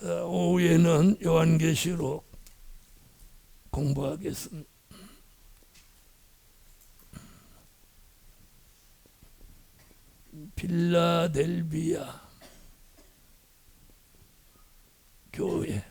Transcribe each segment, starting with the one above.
오후에는 요한계시록 공부하겠습니다. 필라델비아 교회.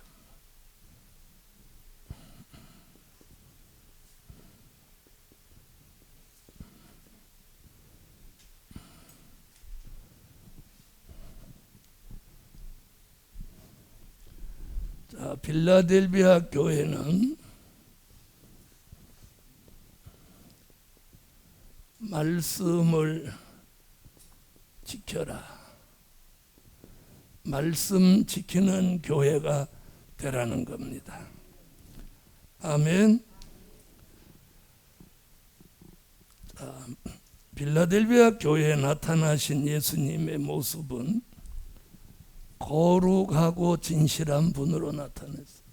자, 필라델비아 교회는 말씀을 지켜라. 말씀 지키는 교회가 되라는 겁니다. 아멘. 자, 필라델비아 교회에 나타나신 예수님의 모습은 거룩하고 진실한 분으로 나타났어요.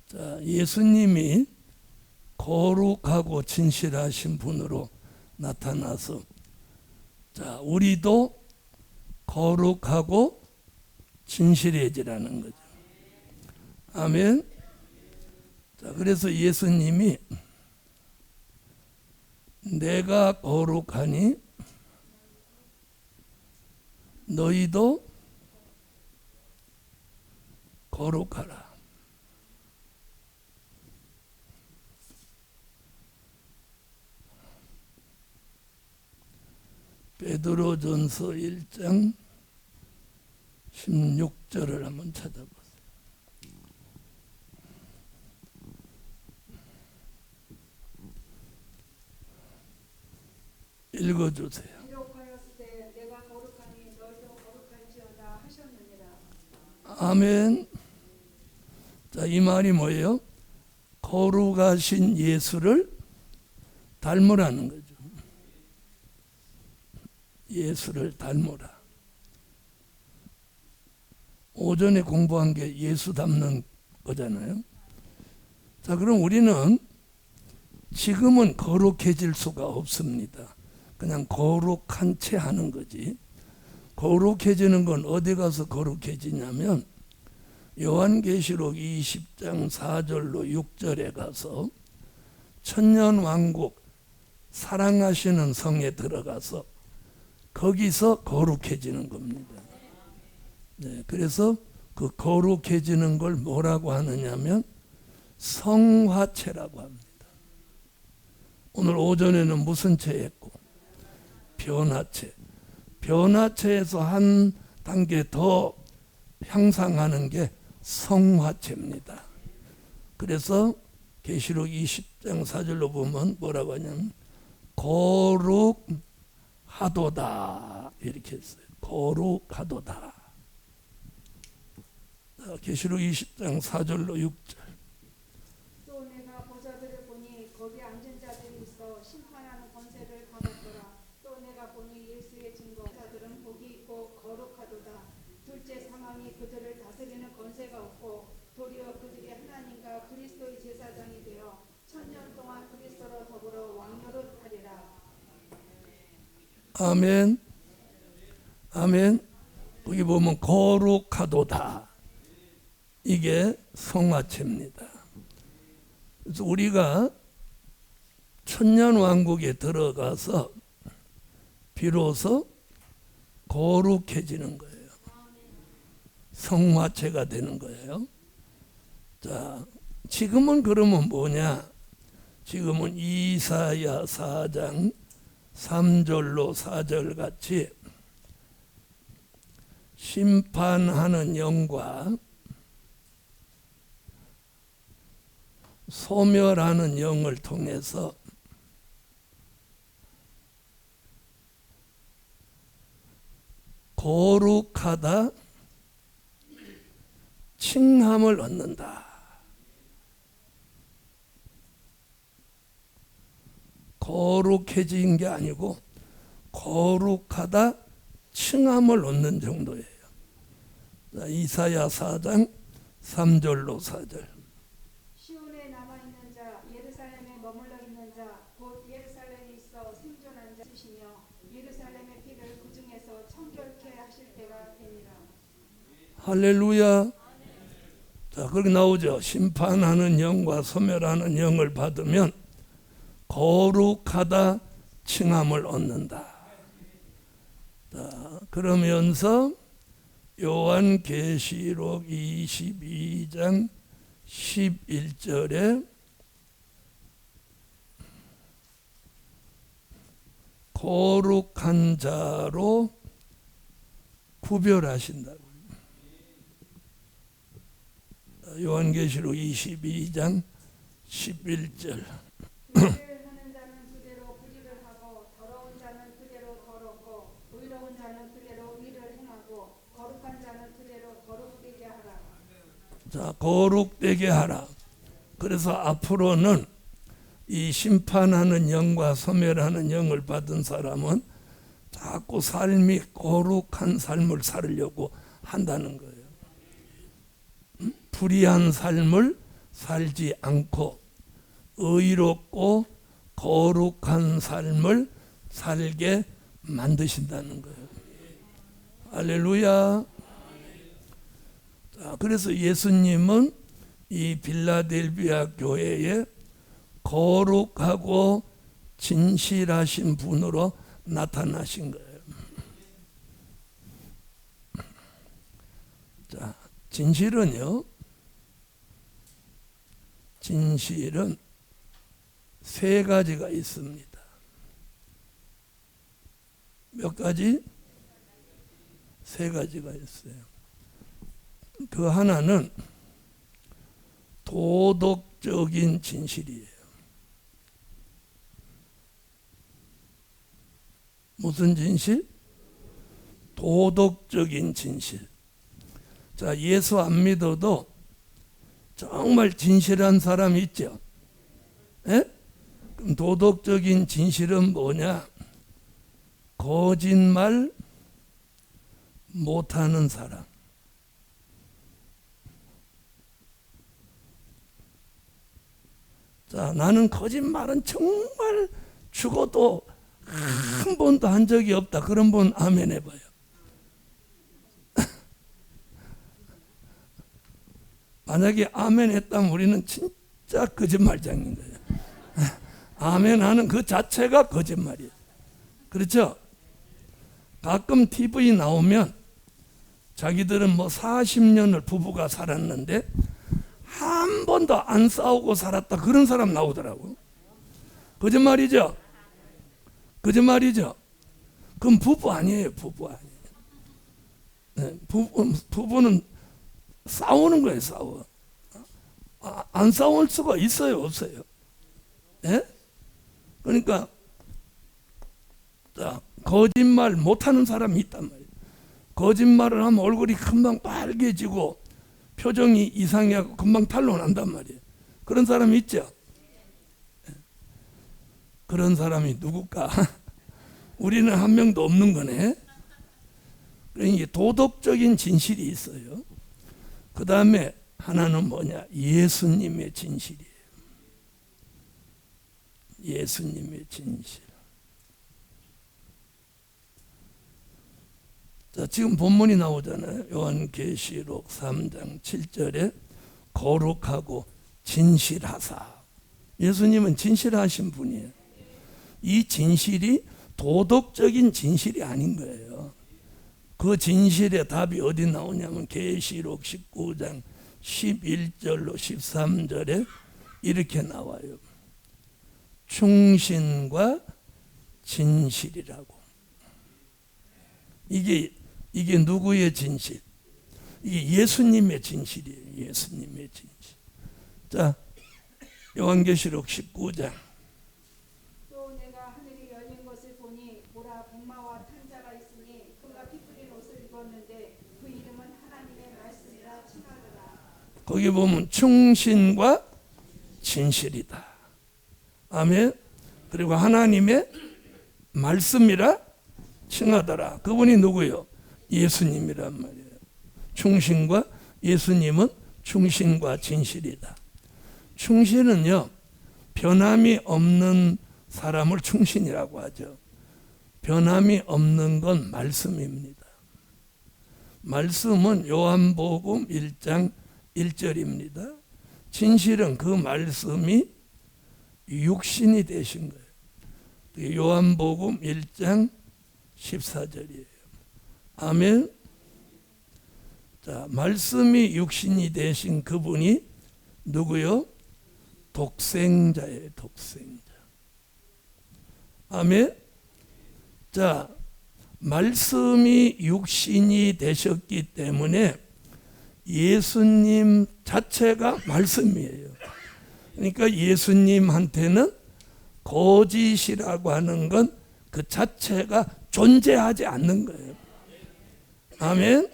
자, 예수님이 거룩하고 진실하신 분으로 나타나서, 자, 우리도 거룩하고 진실해지라는 거죠. 아멘. 자, 그래서 예수님이 내가 거룩하니 너희도 거룩하라. 베드로전서 1장 16절을 한번 찾아보세요. 읽어주세요. 기록하였으되 내가 거룩하니 너희도 거룩할지어다 하셨느니라. 아멘. 자, 이 말이 뭐예요? 거룩하신 예수를 닮으라는 거죠. 예수를 닮으라. 오전에 공부한 게 예수 닮는 거잖아요. 자, 그럼 우리는 지금은 거룩해질 수가 없습니다. 그냥 거룩한 채 하는 거지. 거룩해지는 건 어디 가서 거룩해지냐면 요한계시록 20장 4절로 6절에 가서 천년왕국 사랑하시는 성에 들어가서 거기서 거룩해지는 겁니다. 네, 그래서 그 거룩해지는 걸 뭐라고 하느냐면 성화체라고 합니다. 오늘 오전에는 무슨 체 했고? 변화체. 변화체에서 한 단계 더 향상하는 게 성화체입니다. 그래서 계시록 20장 4절로 보면 뭐라고 하냐면 거룩하도다 이렇게 했어요. 거룩하도다. 계시록 20장 4절로 6절. 또 내가 보좌들을 보니 거기 앉은 자들이 있어 심판하는 권세를 받았더라. 또 내가 보니 예수의 증거자들은 복이 있고 거룩하도다. 둘째 사망이 그들을 다스리는 권세가 없고 도리어 그들이 하나님과 그리스도의 제사장이 되어 천년 동안 그리스도로 더불어 왕노릇하리라. 아멘. 아멘. 거기 보면 거룩하도다. 이게 성화체입니다. 그래서 우리가 천년왕국에 들어가서 비로소 거룩해지는 거예요. 성화체가 되는 거예요. 자, 지금은 그러면 뭐냐? 지금은 이사야 4장 3절로 4절 같이 심판하는 영과 소멸하는 영을 통해서 거룩하다 칭함을 얻는다. 거룩해진 게 아니고 거룩하다 칭함을 얻는 정도예요. 자, 이사야 4장 3절로 4절. 시온에 남아있는 자, 예루살렘에 머물러 있는 자, 곧 예루살렘에 있어 생존한 자시며 예루살렘의 피를 그 중에서 청결케 하실 때가 되니라. 할렐루야. 자, 그렇게 나오죠. 심판하는 영과 소멸하는 영을 받으면 거룩하다 칭함을 얻는다. 자, 그러면서 요한계시록 22장 11절에 거룩한 자로 구별하신다고. 요한계시록 22장 11절. 불의를 하는 자는 그대로 불의를 하고 더러운 자는 그대로 더럽고 의로운 자는 그대로 의를 행하고 거룩한 자는 그대로 거룩되게 하라. 자, 거룩되게 하라. 그래서 앞으로는 이 심판하는 영과 소멸하는 영을 받은 사람은 자꾸 삶이 거룩한 삶을 살려고 한다는 거예요. 불의한 삶을 살지 않고 의롭고 거룩한 삶을 살게 만드신다는 거예요. 할렐루야. 자, 그래서 예수님은 이 빌라델비아 교회에 거룩하고 진실하신 분으로 나타나신 거예요. 자, 진실은요, 진실은 세 가지가 있습니다. 몇 가지? 세 가지가 있어요. 그 하나는 도덕적인 진실이에요. 무슨 진실? 도덕적인 진실. 자, 예수 안 믿어도 정말 진실한 사람 있죠? 예? 그럼 도덕적인 진실은 뭐냐? 거짓말 못하는 사람. 자, 나는 거짓말은 정말 죽어도 한 번도 한 적이 없다. 그런 분 아멘 해봐요. 만약에 아멘 했다면 우리는 진짜 거짓말장인 거예요. 아멘 하는 그 자체가 거짓말이에요. 그렇죠? 가끔 TV 나오면 자기들은 뭐 40년을 부부가 살았는데 한 번도 안 싸우고 살았다. 그런 사람 나오더라고요. 거짓말이죠? 거짓말이죠? 그럼 부부 아니에요. 부부 아니에요. 네, 부부는 싸우는 거예요. 싸워. 안 싸울 수가 있어요? 없어요? 예? 그러니까 자, 거짓말 못하는 사람이 있단 말이에요. 거짓말을 하면 얼굴이 금방 빨개지고 표정이 이상하고 금방 탈로 난단 말이에요. 그런 사람이 있죠? 그런 사람이 누굴까? 우리는 한 명도 없는 거네. 그러니까 도덕적인 진실이 있어요. 그 다음에 하나는 뭐냐? 예수님의 진실이에요. 예수님의 진실. 자, 지금 본문이 나오잖아요. 요한계시록 3장 7절에 거룩하고 진실하사. 예수님은 진실하신 분이에요. 이 진실이 도덕적인 진실이 아닌 거예요. 그 진실의 답이 어디 나오냐면 계시록 19장 11절로 13절에 이렇게 나와요. 충신과 진실이라고. 이게 누구의 진실? 이게 예수님의 진실이에요. 예수님의 진실. 자, 요한계시록 19장. 또 내가 하늘이 열린 것을 보니 보라 백마와 탄 자가 있으니 그가 피 뿌린 옷을 입었는데 그 이름은 하나님의 말씀이라 칭하더라. 거기 보면 충신과 진실이다. 아멘. 그리고 하나님의 말씀이라 칭하더라. 그분이 누구요? 예수님이란 말이에요. 충신과 예수님은 충신과 진실이다. 충신은요, 변함이 없는 사람을 충신이라고 하죠. 변함이 없는 건 말씀입니다. 말씀은 요한복음 1장 1절입니다. 진실은 그 말씀이 육신이 되신 거예요. 요한복음 1장 14절이에요. 아멘. 자, 말씀이 육신이 되신 그분이 누구요? 독생자예요. 독생자. 아멘. 자, 말씀이 육신이 되셨기 때문에 예수님 자체가 말씀이에요. 그러니까 예수님한테는 거짓이라고 하는 건 그 자체가 존재하지 않는 거예요. 아멘.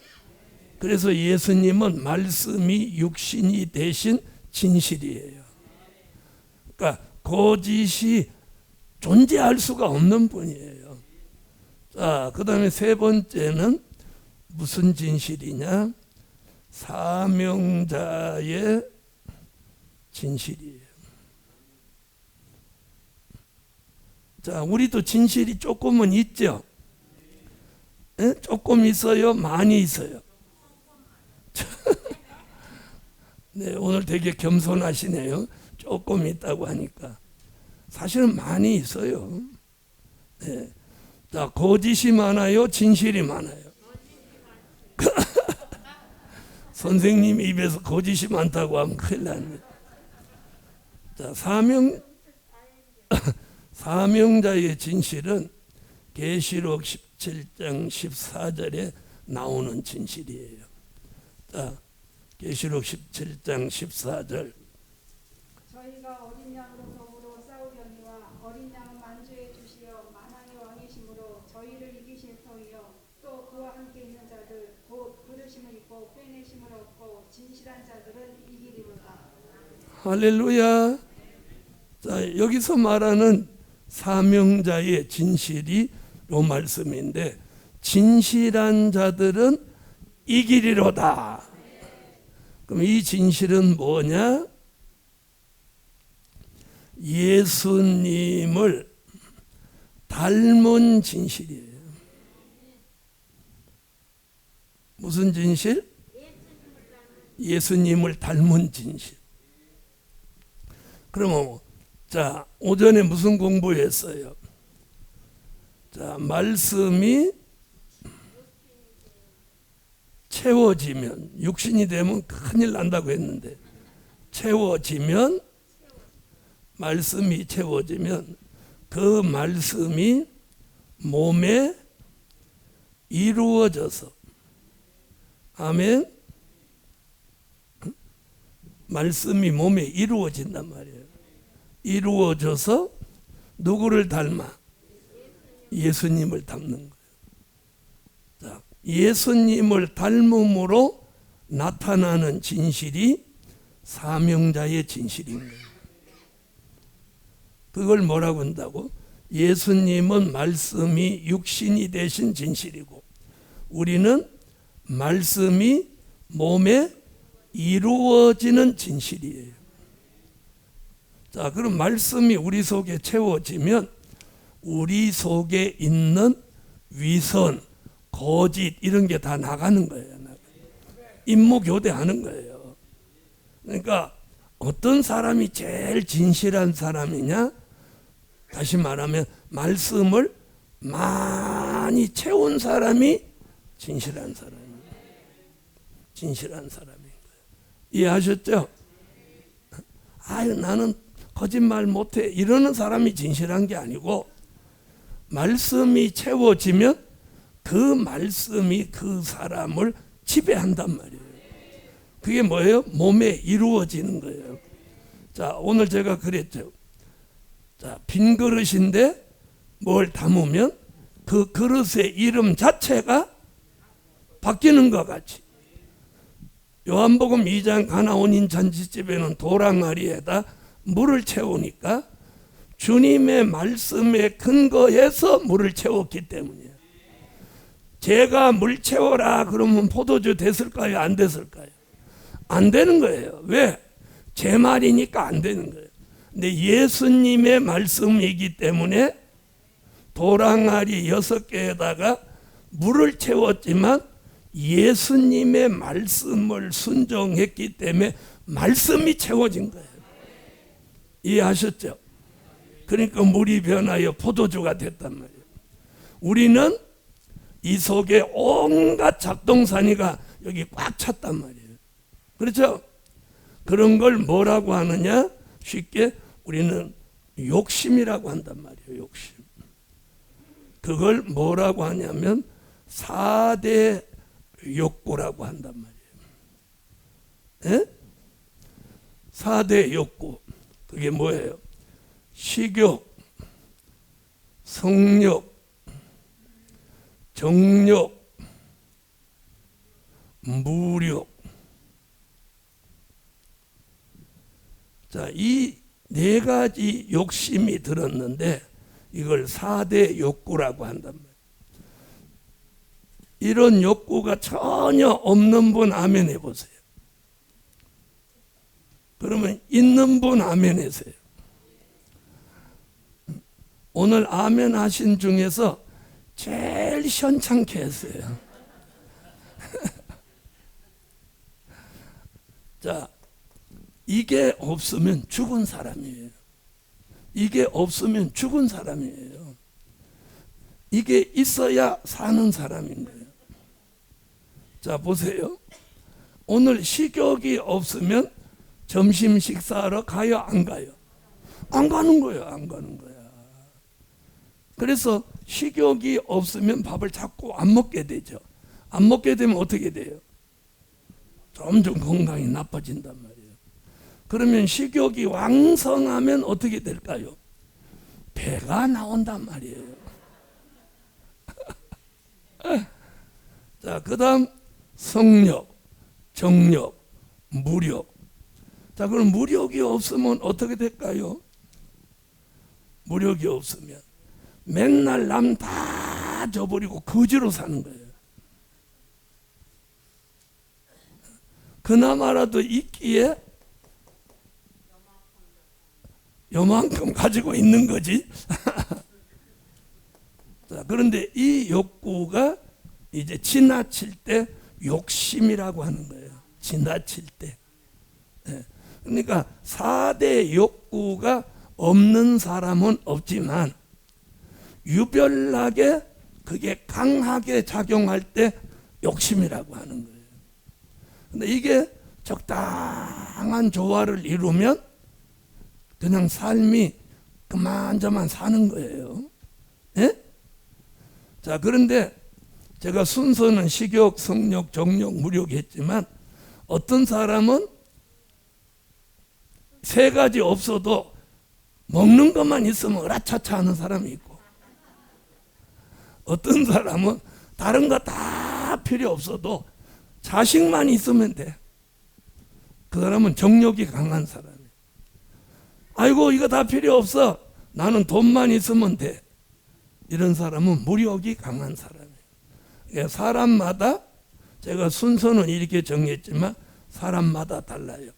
그래서 예수님은 말씀이 육신이 되신 진실이에요. 그러니까 거짓이 존재할 수가 없는 분이에요. 자, 그 다음에 세 번째는 무슨 진실이냐? 사명자의 진실이에요. 자, 우리도 진실이 조금은 있죠? 네? 조금 있어요? 많이 있어요? 네, 오늘 되게 겸손하시네요. 조금 있다고 하니까. 사실은 많이 있어요. 네. 자, 거짓이 많아요? 진실이 많아요? 선생님 입에서 거짓이 많다고 하면 큰일 납니다. 자, 사명자의 진실은 계시록 17장 14절에 나오는 진실이에요. 자, 계시록 17장 14절. 저희가 어린 양으로 더불어 싸우려니와 어린 양은 만주에 주시어 만왕의 왕이시므로 저희를 이기신 터이요 또 그와 함께 있는 자들 곧 부르심을 입고 빼내심을 얻고 진실한 자들은 이기리로다. 할렐루야. 자, 여기서 말하는 사명자의 진실이 요 말씀인데, 진실한 자들은 이기리로다. 그럼 이 진실은 뭐냐? 예수님을 닮은 진실이에요. 무슨 진실? 예수님을 닮은 진실. 그러면 자, 오전에 무슨 공부했어요? 자, 말씀이 채워지면, 육신이 되면 큰일 난다고 했는데, 채워지면, 말씀이 채워지면 그 말씀이 몸에 이루어져서, 아멘. 말씀이 몸에 이루어진단 말이에요. 이루어져서 누구를 닮아? 예수님을 닮는 거예요. 자, 예수님을 닮음으로 나타나는 진실이 사명자의 진실인 거예요. 그걸 뭐라고 한다고? 예수님은 말씀이 육신이 되신 진실이고, 우리는 말씀이 몸에 이루어지는 진실이에요. 자, 그럼 말씀이 우리 속에 채워지면 우리 속에 있는 위선, 거짓 이런 게 다 나가는 거예요. 임무 교대하는 거예요. 그러니까 어떤 사람이 제일 진실한 사람이냐? 다시 말하면 말씀을 많이 채운 사람이 진실한 사람이에요. 진실한 사람인 거예요. 이해하셨죠? 아유, 나는 거짓말 못해 이러는 사람이 진실한 게 아니고, 말씀이 채워지면 그 말씀이 그 사람을 지배한단 말이에요. 그게 뭐예요? 몸에 이루어지는 거예요. 자, 오늘 제가 그랬죠. 자, 빈 그릇인데 뭘 담으면 그 그릇의 이름 자체가 바뀌는 것 같이, 요한복음 2장 가나온인 잔치집에는 도랑아리에다 물을 채우니까 주님의 말씀에 근거해서 물을 채웠기 때문이에요. 제가 물 채워라 그러면 포도주 됐을까요? 안 됐을까요? 안 되는 거예요. 왜? 제 말이니까 안 되는 거예요. 근데 예수님의 말씀이기 때문에 도랑아리 6개에다가 물을 채웠지만 예수님의 말씀을 순종했기 때문에 말씀이 채워진 거예요. 이해하셨죠? 그러니까 물이 변하여 포도주가 됐단 말이에요. 우리는 이 속에 온갖 작동산이가 여기 꽉 찼단 말이에요. 그렇죠? 그런 걸 뭐라고 하느냐? 쉽게 우리는 욕심이라고 한단 말이에요. 욕심. 그걸 뭐라고 하냐면 4대 욕구라고 한단 말이에요. 에? 4대 욕구. 그게 뭐예요? 식욕, 성욕, 정욕, 무욕. 자, 이 4가지 욕심이 들었는데 이걸 4대 욕구라고 한단 말이에요. 이런 욕구가 전혀 없는 분 아멘 해보세요. 그러면 있는 분 아멘 하세요. 오늘 아멘 하신 중에서 제일 현찮게 했어요. 자, 이게 없으면 죽은 사람이에요. 이게 없으면 죽은 사람이에요. 이게 있어야 사는 사람인 거예요. 자, 보세요. 오늘 식욕이 없으면 점심 식사하러 가요? 안 가요? 안 가는 거예요. 안 가는 거야. 그래서 식욕이 없으면 밥을 자꾸 안 먹게 되죠. 안 먹게 되면 어떻게 돼요? 점점 건강이 나빠진단 말이에요. 그러면 식욕이 왕성하면 어떻게 될까요? 배가 나온단 말이에요. 자, 그 다음 성욕, 정욕, 무욕. 자, 그럼 무욕이 없으면 어떻게 될까요? 무욕이 없으면 맨날 남 다 져버리고 거지로 사는 거예요. 그나마라도 있기에 요만큼 가지고 있는 거지. 자, 그런데 이 욕구가 이제 지나칠 때 욕심이라고 하는 거예요. 지나칠 때. 네. 그러니까 4대 욕구가 없는 사람은 없지만 유별나게 그게 강하게 작용할 때 욕심이라고 하는 거예요. 근데 이게 적당한 조화를 이루면 그냥 삶이 그만저만 사는 거예요. 예? 자, 그런데 제가 순서는 식욕, 성욕, 정욕, 무욕 했지만 어떤 사람은 3가지 없어도 먹는 것만 있으면 으라차차 하는 사람이 있고 어떤 사람은 다른 거 다 필요 없어도 자식만 있으면 돼. 그 사람은 정욕이 강한 사람이에요. 아이고 이거 다 필요 없어. 나는 돈만 있으면 돼. 이런 사람은 무욕이 강한 사람이에요. 사람마다 제가 순서는 이렇게 정했지만 사람마다 달라요.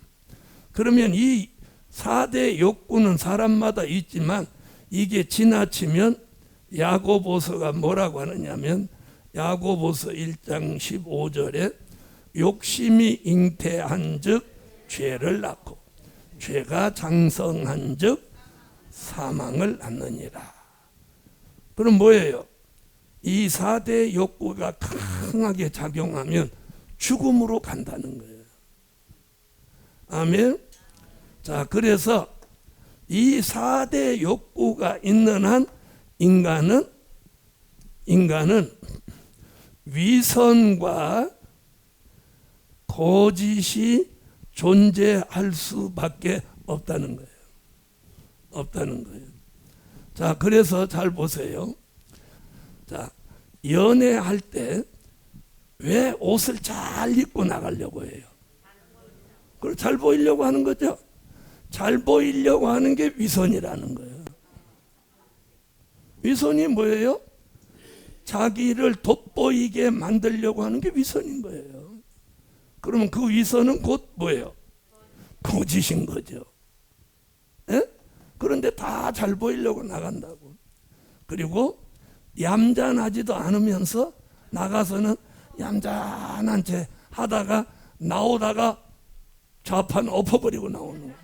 그러면 이 4대 욕구는 사람마다 있지만 이게 지나치면 야고보서가 뭐라고 하느냐면 야고보서 1장 15절에 욕심이 잉태한 즉 죄를 낳고 죄가 장성한 즉 사망을 낳느니라. 그럼 뭐예요? 이 4대 욕구가 강하게 작용하면 죽음으로 간다는 거예요. 아멘. 자, 그래서 이 4대 욕구가 있는 한 인간은 위선과 거짓이 존재할 수밖에 없다는 거예요. 없다는 거예요. 자, 그래서 잘 보세요. 자, 연애할 때 왜 옷을 잘 입고 나가려고 해요? 그걸 잘 보이려고 하는 거죠. 잘 보이려고 하는 게 위선이라는 거예요. 위선이 뭐예요? 자기를 돋보이게 만들려고 하는 게 위선인 거예요. 그러면 그 위선은 곧 뭐예요? 거짓인 거죠. 예? 그런데 다 잘 보이려고 나간다고. 그리고 얌전하지도 않으면서 나가서는 얌전한 채 하다가 나오다가 좌판 엎어버리고 나오는 거예요.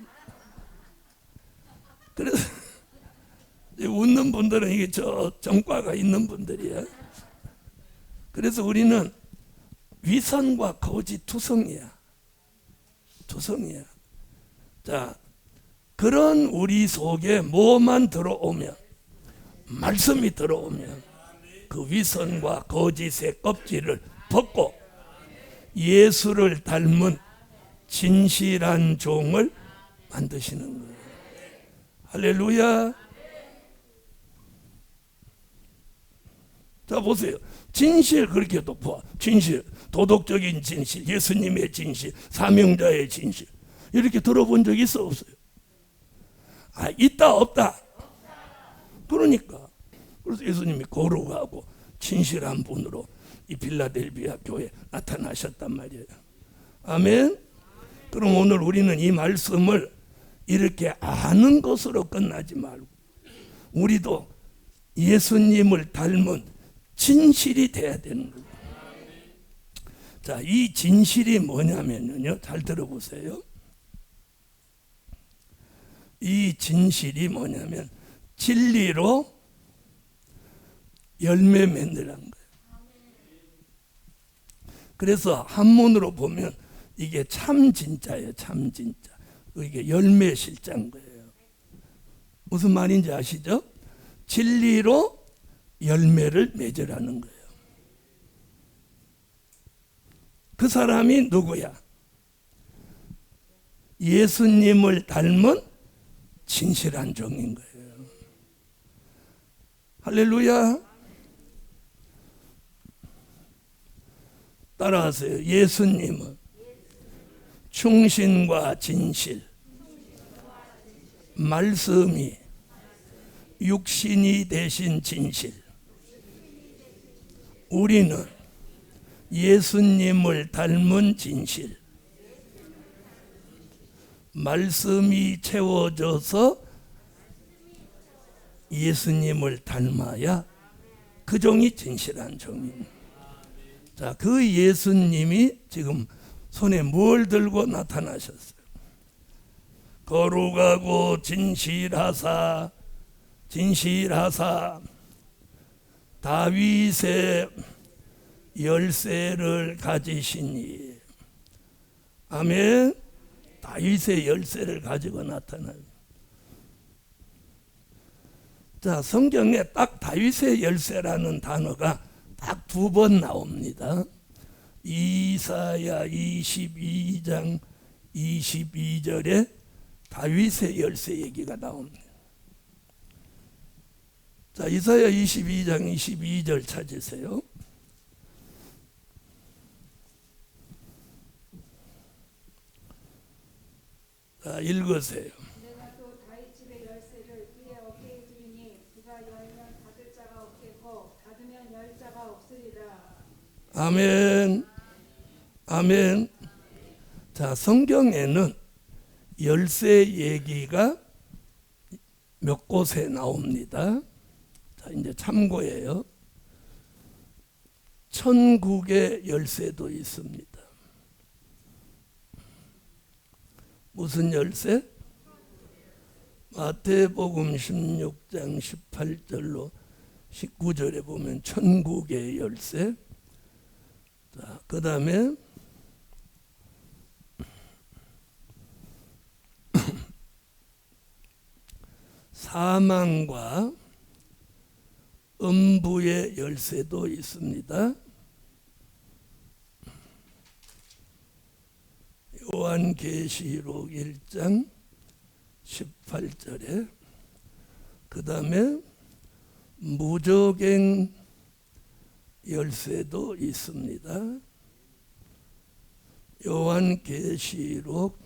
그래서 웃는 분들은 이게 저 정과가 있는 분들이야. 그래서 우리는 위선과 거짓 투성이야. 투성이야. 자, 그런 우리 속에 뭐만 들어오면, 말씀이 들어오면 그 위선과 거짓의 껍질을 벗고 예수를 닮은 진실한 종을 만드시는 거예요. 할렐루야. 자, 보세요. 진실, 그렇게 돋보아. 진실, 도덕적인 진실, 예수님의 진실, 사명자의 진실. 이렇게 들어본 적 있어, 없어요? 아, 있다, 없다? 그러니까. 그래서 예수님이 거룩하고 진실한 분으로 이 빌라델비아 교회에 나타나셨단 말이에요. 아멘. 그럼 오늘 우리는 이 말씀을 이렇게 아는 것으로 끝나지 말고 우리도 예수님을 닮은 진실이 돼야 되는 거예요. 자, 이 진실이 뭐냐면요, 잘 들어보세요. 이 진실이 뭐냐면 진리로 열매 맺으라는 거예요. 그래서 한문으로 보면 이게 참 진짜예요. 참 진짜. 이게 열매 실자인 거예요. 무슨 말인지 아시죠? 진리로 열매를 맺으라는 거예요. 그 사람이 누구야? 예수님을 닮은 진실한 종인 거예요. 할렐루야. 따라하세요. 예수님은 충신과 진실, 말씀이 육신이 되신 진실. 우리는 예수님을 닮은 진실, 말씀이 채워져서 예수님을 닮아야 그 종이 진실한 종입니다. 자, 그 예수님이 지금 손에 뭘 들고 나타나셨어요? 거룩하고 진실하사 다윗의 열쇠를 가지시니. 아멘. 다윗의 열쇠를 가지고 나타나요. 자, 성경에 딱 다윗의 열쇠라는 단어가 딱 2번 나옵니다. 이사야 22장 22절에 다윗의 열쇠 얘기가 나옵니다. 자, 이사야 22장 22절 찾으세요. 자, 읽으세요. 내가 또 다윗 집의 열쇠를 그의 어깨에 두리니 그가 열면 닫을 자가 없겠고 닫으면 열 자가 없으리라. 아멘. 아멘. 자, 성경에는 열쇠 얘기가 몇 곳에 나옵니다. 자, 이제 참고예요. 천국의 열쇠도 있습니다. 무슨 열쇠? 마태복음 16장 18절로 19절에 보면 천국의 열쇠. 자, 그 다음에 사망과 음부의 열쇠도 있습니다. 요한계시록 1장 18절에 그 다음에 무저갱 열쇠도 있습니다. 요한계시록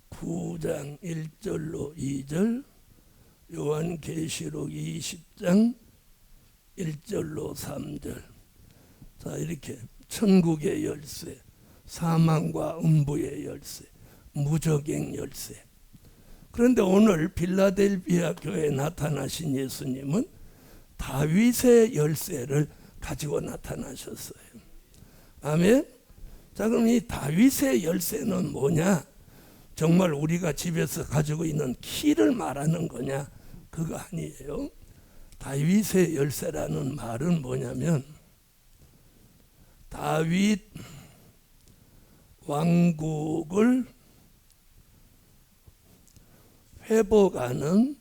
9장 1절로 2절, 요한계시록 20장 1절로 3절. 자, 이렇게 천국의 열쇠, 사망과 음부의 열쇠, 무저갱 열쇠. 그런데 오늘 빌라델비아 교회에 나타나신 예수님은 다윗의 열쇠를 가지고 나타나셨어요. 아멘. 자, 그럼 이 다윗의 열쇠는 뭐냐? 정말 우리가 집에서 가지고 있는 키를 말하는 거냐? 그거 아니에요. 다윗의 열쇠라는 말은 뭐냐면 다윗 왕국을 회복하는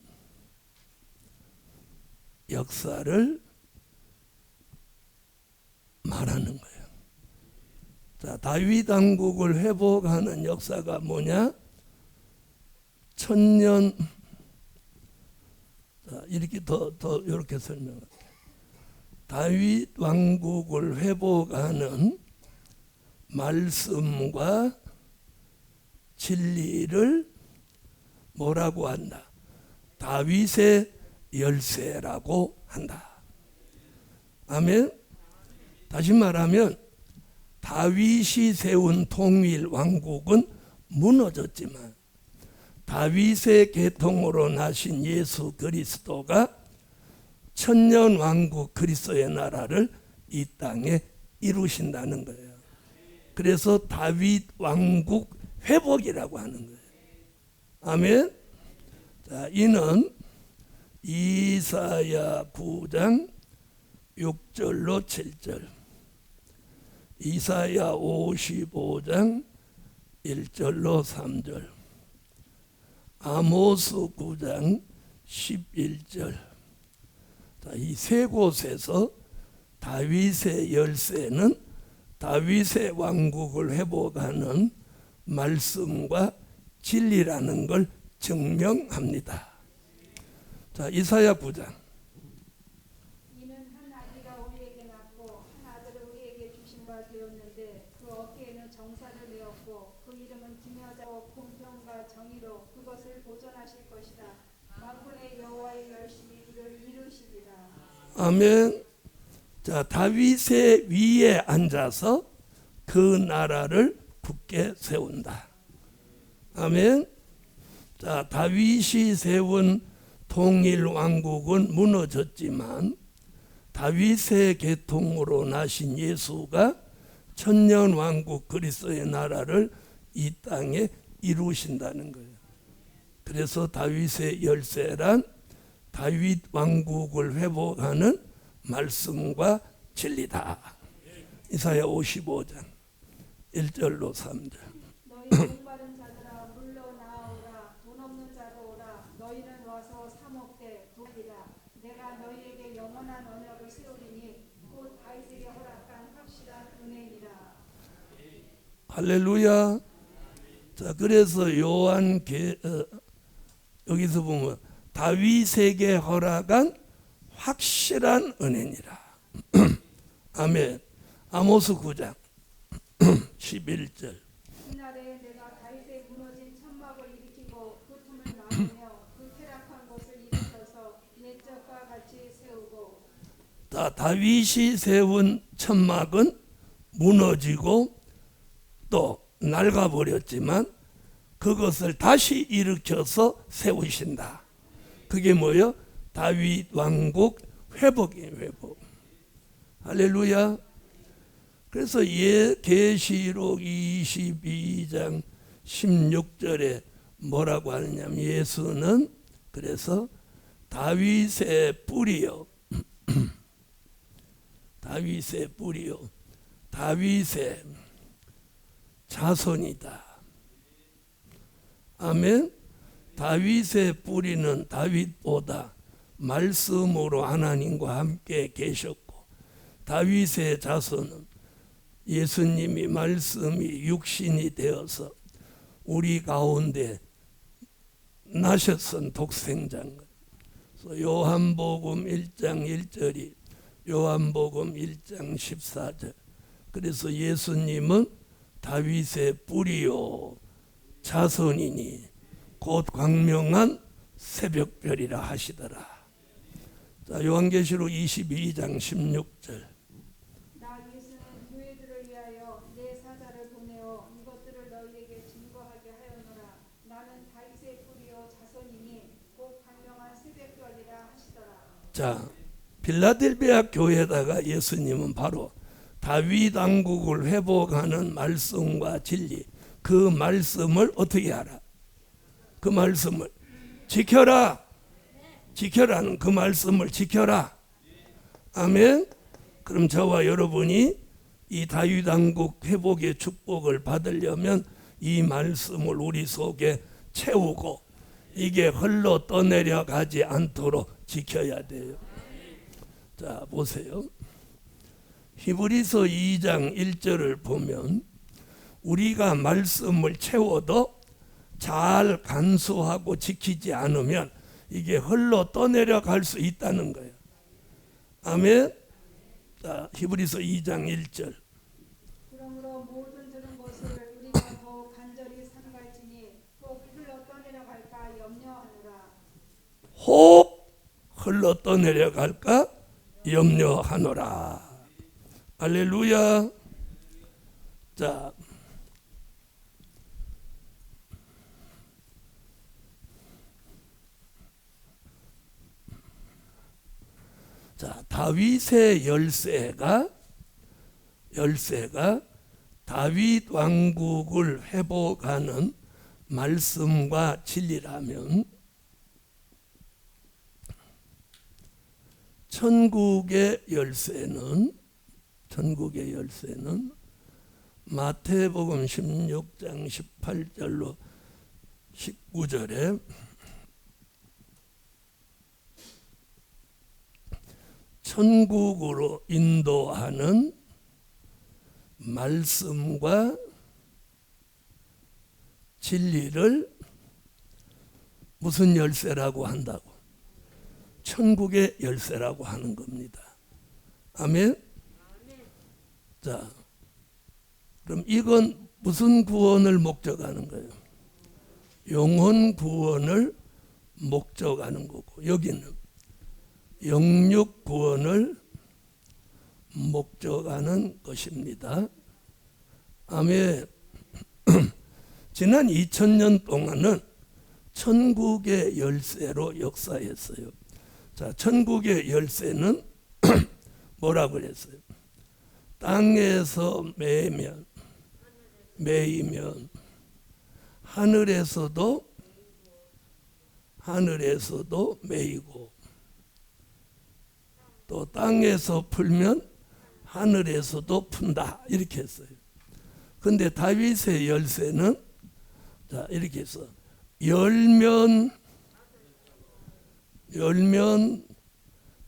역사를 말하는 거예요. 자, 다윗 왕국을 회복하는 역사가 뭐냐? 천년. 자, 이렇게 더 이렇게 설명할게요. 다윗 왕국을 회복하는 말씀과 진리를 뭐라고 한다? 다윗의 열쇠라고 한다. 아멘. 다시 말하면 다윗이 세운 통일 왕국은 무너졌지만 다윗의 계통으로 나신 예수 그리스도가 천년 왕국 그리스도의 나라를 이 땅에 이루신다는 거예요. 그래서 다윗 왕국 회복이라고 하는 거예요. 아멘. 자, 이는 이사야 9장 6절로 7절, 이사야 55장 1절로 3절, 아모스 9장 11절. 자, 이 세 곳에서 다윗의 열쇠는 다윗의 왕국을 회복하는 말씀과 진리라는 걸 증명합니다. 자, 이사야 9장. 이는 한 아기가 우리에게 낳고 한 아들을 우리에게 주신 바 되었는데 그 어깨에는 정사를 내었고 그 이름은 기묘하고 공평과 정의로 그것을 보존하실 것이다. 만군의 여호와의 열심히 이를 이루시리라. 아멘. 자, 다윗의 위에 앉아서 그 나라를 굳게 세운다. 아멘. 자, 다윗이 세운 통일 왕국은 무너졌지만 다윗의 계통으로 나신 예수가 천년 왕국 그리스도의 나라를 이 땅에 이루신다는 거예요. 그래서 다윗의 열쇠란 다윗 왕국을 회복하는 말씀과 진리다. 이사야 55장 1절로 3절. 너희 목마른 자들아 물러 나아오라. 돈 없는 자도 오라. 너희는 와서 사 먹되 돈이라. 내가 너희에게 영원한 언약을 세우리니 곧 다윗에게 허락한 확실한 은혜니라. 할렐루야. 자, 그래서 여기서 보면 다윗에게 허락한 확실한 은혜니라. 아멘. 아모스 9장 11절. 이날에 내가 다윗의 무너진 천막을 일으키고 그 틈을 막으며 그 퇴락한 곳을 일으켜서 옛적과 같이 세우고. 자, 다윗이 세운 천막은 무너지고 또 낡아버렸지만 그것을 다시 일으켜서 세우신다. 그게 뭐예요? 다윗 왕국 회복이에요. 회복. 할렐루야. 그래서 계시록 22장 16절에 뭐라고 하느냐면 예수는 그래서 다윗의 뿌리요 다윗의 뿌리요 다윗의 자손이다. 아멘. 다윗의 뿌리는 다윗보다 말씀으로 하나님과 함께 계셨고 다윗의 자손은 예수님이 말씀이 육신이 되어서 우리 가운데 나셨은 독생자인 거예요. 그래서 요한복음 1장 1절이 요한복음 1장 14절. 그래서 예수님은 다윗의 뿌리요 자손이니 곧 광명한 새벽별이라 하시더라. 자, 요한계시록 22장 16절. 나 예수는 교회들을 위하여 내 사자를 보내어 이것들을 너희에게 증거하게 하였노라. 나는 다윗의 뿌리요 자손이니 곧 광명한 새벽별이라 하시더라. 자, 빌라델비아 교회에다가 예수님은 바로 다윗 왕국을 회복하는 말씀과 진리, 그 말씀을 어떻게 하라? 그 말씀을 지켜라. 지켜라는 그 말씀을 지켜라. 아멘. 그럼 저와 여러분이 이 다윗 왕국 회복의 축복을 받으려면 이 말씀을 우리 속에 채우고 이게 흘러 떠내려 가지 않도록 지켜야 돼요. 자, 보세요. 히브리서 2장 1절을 보면 우리가 말씀을 채워도 잘 간수하고 지키지 않으면 이게 흘러 떠내려 갈 수 있다는 거예요. 아멘. 자, 히브리서 2장 1절. 그러므로 모든 들은 것을 우리가 더 간절히 삼갈지니 혹 흘러 떠내려 갈까 염려하노라. 혹 흘러 떠내려 갈까 염려하노라. 할렐루야. 자, 다윗의 열쇠가 다윗 왕국을 회복하는 말씀과 진리라면 천국의 열쇠는 마태복음 16장 18절로 19절에 천국으로 인도하는 말씀과 진리를 무슨 열쇠라고 한다고? 천국의 열쇠라고 하는 겁니다. 아멘. 자, 그럼 이건 무슨 구원을 목적하는 거예요? 영혼 구원을 목적하는 거고, 여기는 영육 구원을 목적하는 것입니다. 아멘. 지난 2000년 동안은 천국의 열쇠로 역사했어요. 자, 천국의 열쇠는 뭐라고 그랬어요? 땅에서 매이면 하늘에서도 매이고 또 땅에서 풀면 하늘에서도 푼다. 이렇게 했어요. 근데 다윗의 열쇠는 자, 이렇게 해서 열면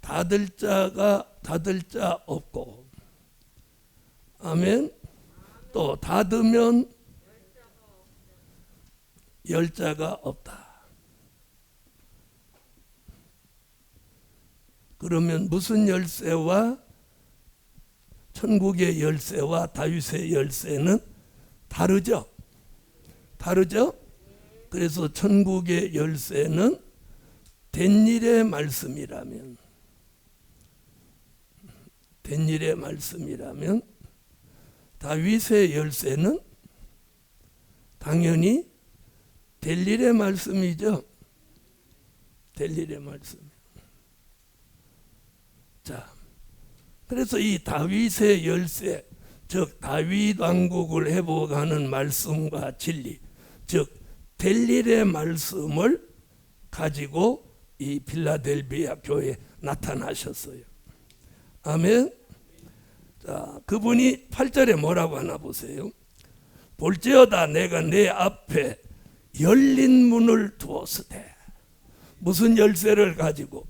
닫을 자 없고, 아멘. 또 닫으면 열 자가 없다. 그러면 무슨 열쇠와 천국의 열쇠와 다윗의 열쇠는 다르죠? 그래서 천국의 열쇠는 된 일의 말씀이라면 다윗의 열쇠는 당연히 될 일의 말씀이죠. 될 일의 말씀. 자, 그래서 이 다윗의 열쇠, 즉 다윗 왕국을 회복하는 말씀과 진리, 즉 될 일의 말씀을 가지고 이 빌라델비아 교회에 나타나셨어요. 아멘. 자, 그분이 8절에 뭐라고 하나 보세요. 볼지어다 내가 내 앞에 열린 문을 두었으되. 무슨 열쇠를 가지고?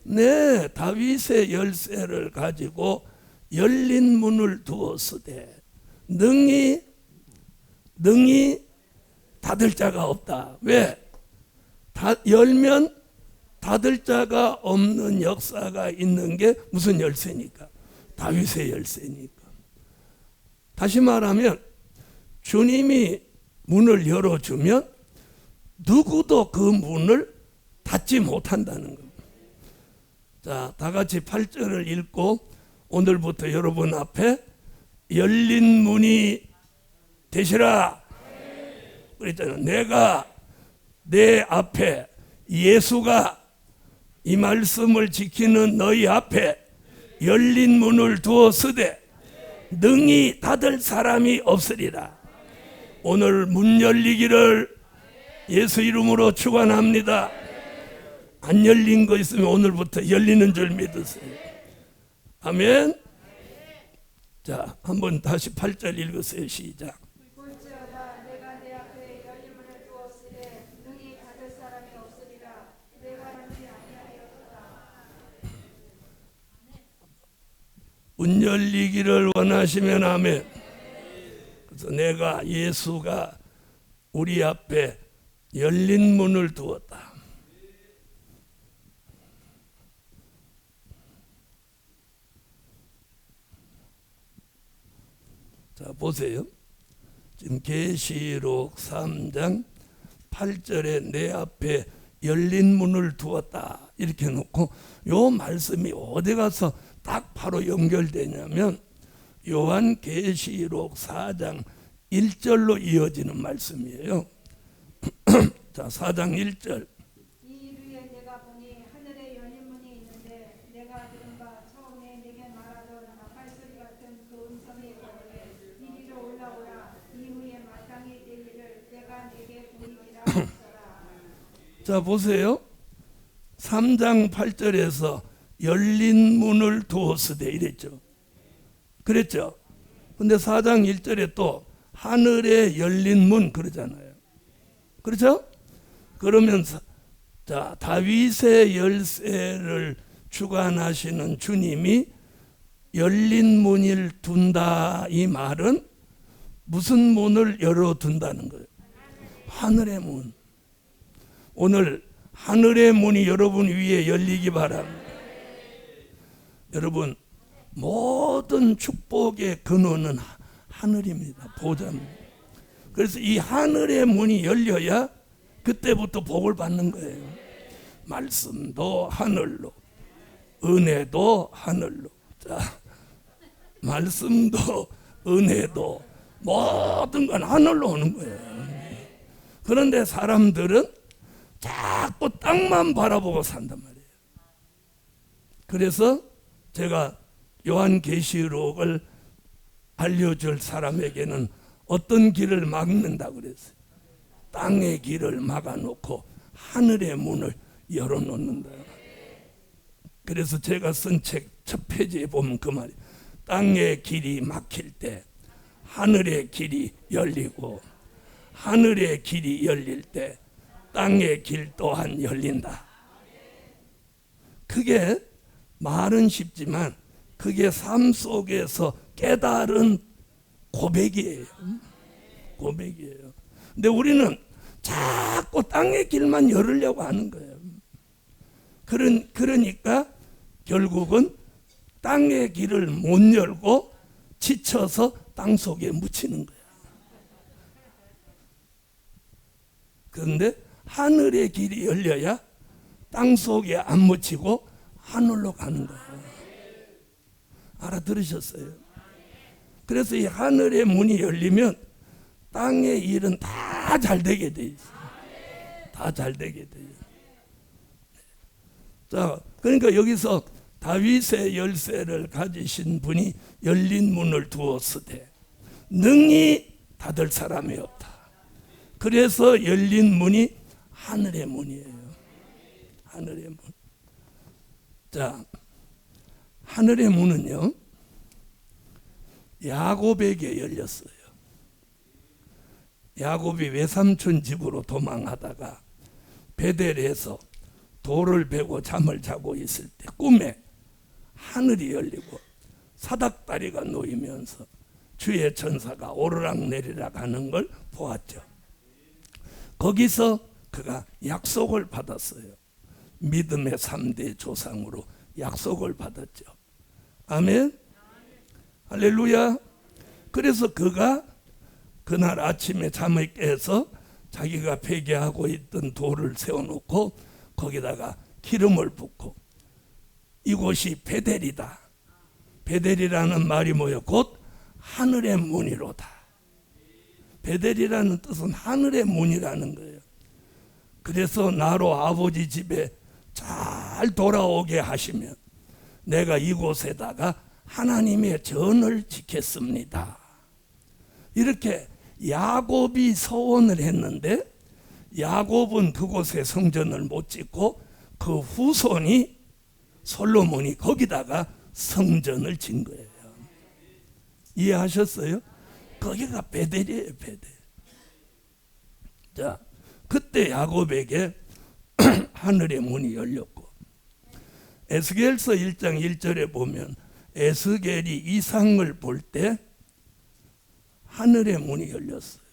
네, 다윗의 열쇠를 가지고 열린 문을 두었으되 능히 닫을 자가 없다. 왜? 열면 닫을 자가 없는 역사가 있는 게 무슨 열쇠니까? 다윗의 열쇠니까. 다시 말하면 주님이 문을 열어주면 누구도 그 문을 닫지 못한다는 겁니다. 자, 다 같이 8절을 읽고 오늘부터 여러분 앞에 열린 문이 되시라. 그랬잖아요. 내가 내 앞에 예수가 이 말씀을 지키는 너희 앞에 열린 문을 두었으되 능히 닫을 사람이 없으리라. 오늘 문 열리기를 예수 이름으로 축원합니다. 안 열린 거 있으면 오늘부터 열리는 줄 믿으세요. 아멘. 자, 한번 다시 8절 읽으세요. 시작. 볼지어다 내가 내 앞에 열린 문을 두었으되 능히 닫을 사람이 없으리라. 내가 열지 아니하였도다. 문 열리기를 원하시면 아멘. 그래서 내가 예수가 우리 앞에 열린 문을 두었다. 자, 보세요. 지금 계시록 3장 8절에 내 앞에 열린 문을 두었다 이렇게 놓고 요 말씀이 어디 가서 딱 바로 연결되냐면 요한 계시록 4장 1절로 이어지는 말씀이에요. 자, 4장 1절. 이 일 위에 내가 보니 하늘에 열린 문이 있는데 내가 들은 바 처음에 내게 말하던 나팔 소리 같은 그 음성이 거기에 이리로 올라오라. 이후에 마땅히 될 일을 내가 내게 보이리라 하더라. 자, 보세요. 3장 8절에서 열린 문을 두었으되 이랬죠. 그랬죠. 근데 4장 1절에 또 하늘에 열린 문 그러잖아요. 그렇죠? 그러면 자, 다윗의 열쇠를 주관하시는 주님이 열린 문을 둔다 이 말은 무슨 문을 열어둔다는 거예요? 하늘의 문. 오늘 하늘의 문이 여러분 위에 열리기 바랍니다. 여러분, 모든 축복의 근원은 하늘입니다. 보좌입니다. 그래서 이 하늘의 문이 열려야 그때부터 복을 받는 거예요. 말씀도 하늘로, 은혜도 하늘로. 자, 말씀도 은혜도 모든 건 하늘로 오는 거예요. 그런데 사람들은 자꾸 땅만 바라보고 산단 말이에요. 그래서 제가 요한계시록을 알려줄 사람에게는 어떤 길을 막는다 그랬어요. 땅의 길을 막아놓고 하늘의 문을 열어놓는다. 그래서 제가 쓴 책 첫 페이지에 보면 그 말이 땅의 길이 막힐 때 하늘의 길이 열리고 하늘의 길이 열릴 때 땅의 길 또한 열린다. 그게 말은 쉽지만 그게 삶 속에서 깨달은 고백이에요. 고백이에요. 근데 우리는 자꾸 땅의 길만 열으려고 하는 거예요. 그러니까 결국은 땅의 길을 못 열고 지쳐서 땅 속에 묻히는 거예요. 그런데 하늘의 길이 열려야 땅 속에 안 묻히고 하늘로 가는 거예요. 알아들으셨어요? 그래서 이 하늘의 문이 열리면 땅의 일은 다 잘 되게 돼 있어요. 다 잘 되게 돼요. 자, 그러니까 여기서 다윗의 열쇠를 가지신 분이 열린 문을 두었으되 능히 닫을 사람이 없다. 그래서 열린 문이 하늘의 문이에요. 하늘의 문. 자, 하늘의 문은요, 야곱에게 열렸어요. 야곱이 외삼촌 집으로 도망하다가 베델에서 돌을 베고 잠을 자고 있을 때 꿈에 하늘이 열리고 사닥다리가 놓이면서 주의 천사가 오르락내리락 하는 걸 보았죠. 거기서 그가 약속을 받았어요. 믿음의 3대 조상으로 약속을 받았죠. 아멘. 할렐루야. 그래서 그가 그날 아침에 잠을 깨서 자기가 베개하고 있던 돌을 세워놓고 거기다가 기름을 붓고 이곳이 베델이다. 베델이라는 말이 뭐예요? 곧 하늘의 문이로다. 베델이라는 뜻은 하늘의 문이라는 거예요. 그래서 나로 아버지 집에 잘 돌아오게 하시면 내가 이곳에다가 하나님의 전을 짓겠습니다. 이렇게 야곱이 서원을 했는데 야곱은 그곳에 성전을 못 짓고 그 후손이 솔로몬이 거기다가 성전을 짓는 거예요. 이해하셨어요? 거기가 베델이에요, 베델. 자, 그때 야곱에게 하늘의 문이 열렸고, 에스겔서 1장 1절에 보면 에스겔이 이상을 볼 때 하늘의 문이 열렸어요.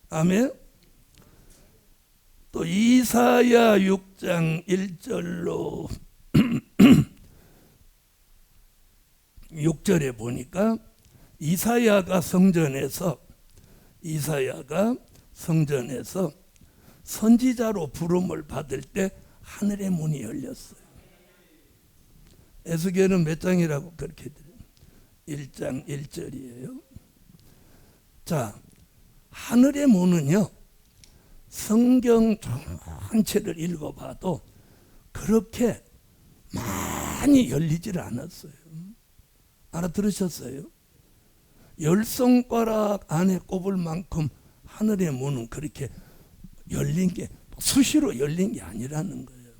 아멘. 또 이사야 6장 1절로 6절에 보니까 이사야가 성전에서 선지자로 부름을 받을 때 하늘의 문이 열렸어요. 에스겔은 몇 장이라고 그렇게 드려요? 1장 1절이에요. 자, 하늘의 문은요, 성경 전체를 읽어봐도 그렇게 많이 열리질 않았어요. 알아들으셨어요? 10손가락 안에 꼽을 만큼 하늘의 문은 그렇게 열린 게 수시로 열린 게 아니라는 거예요.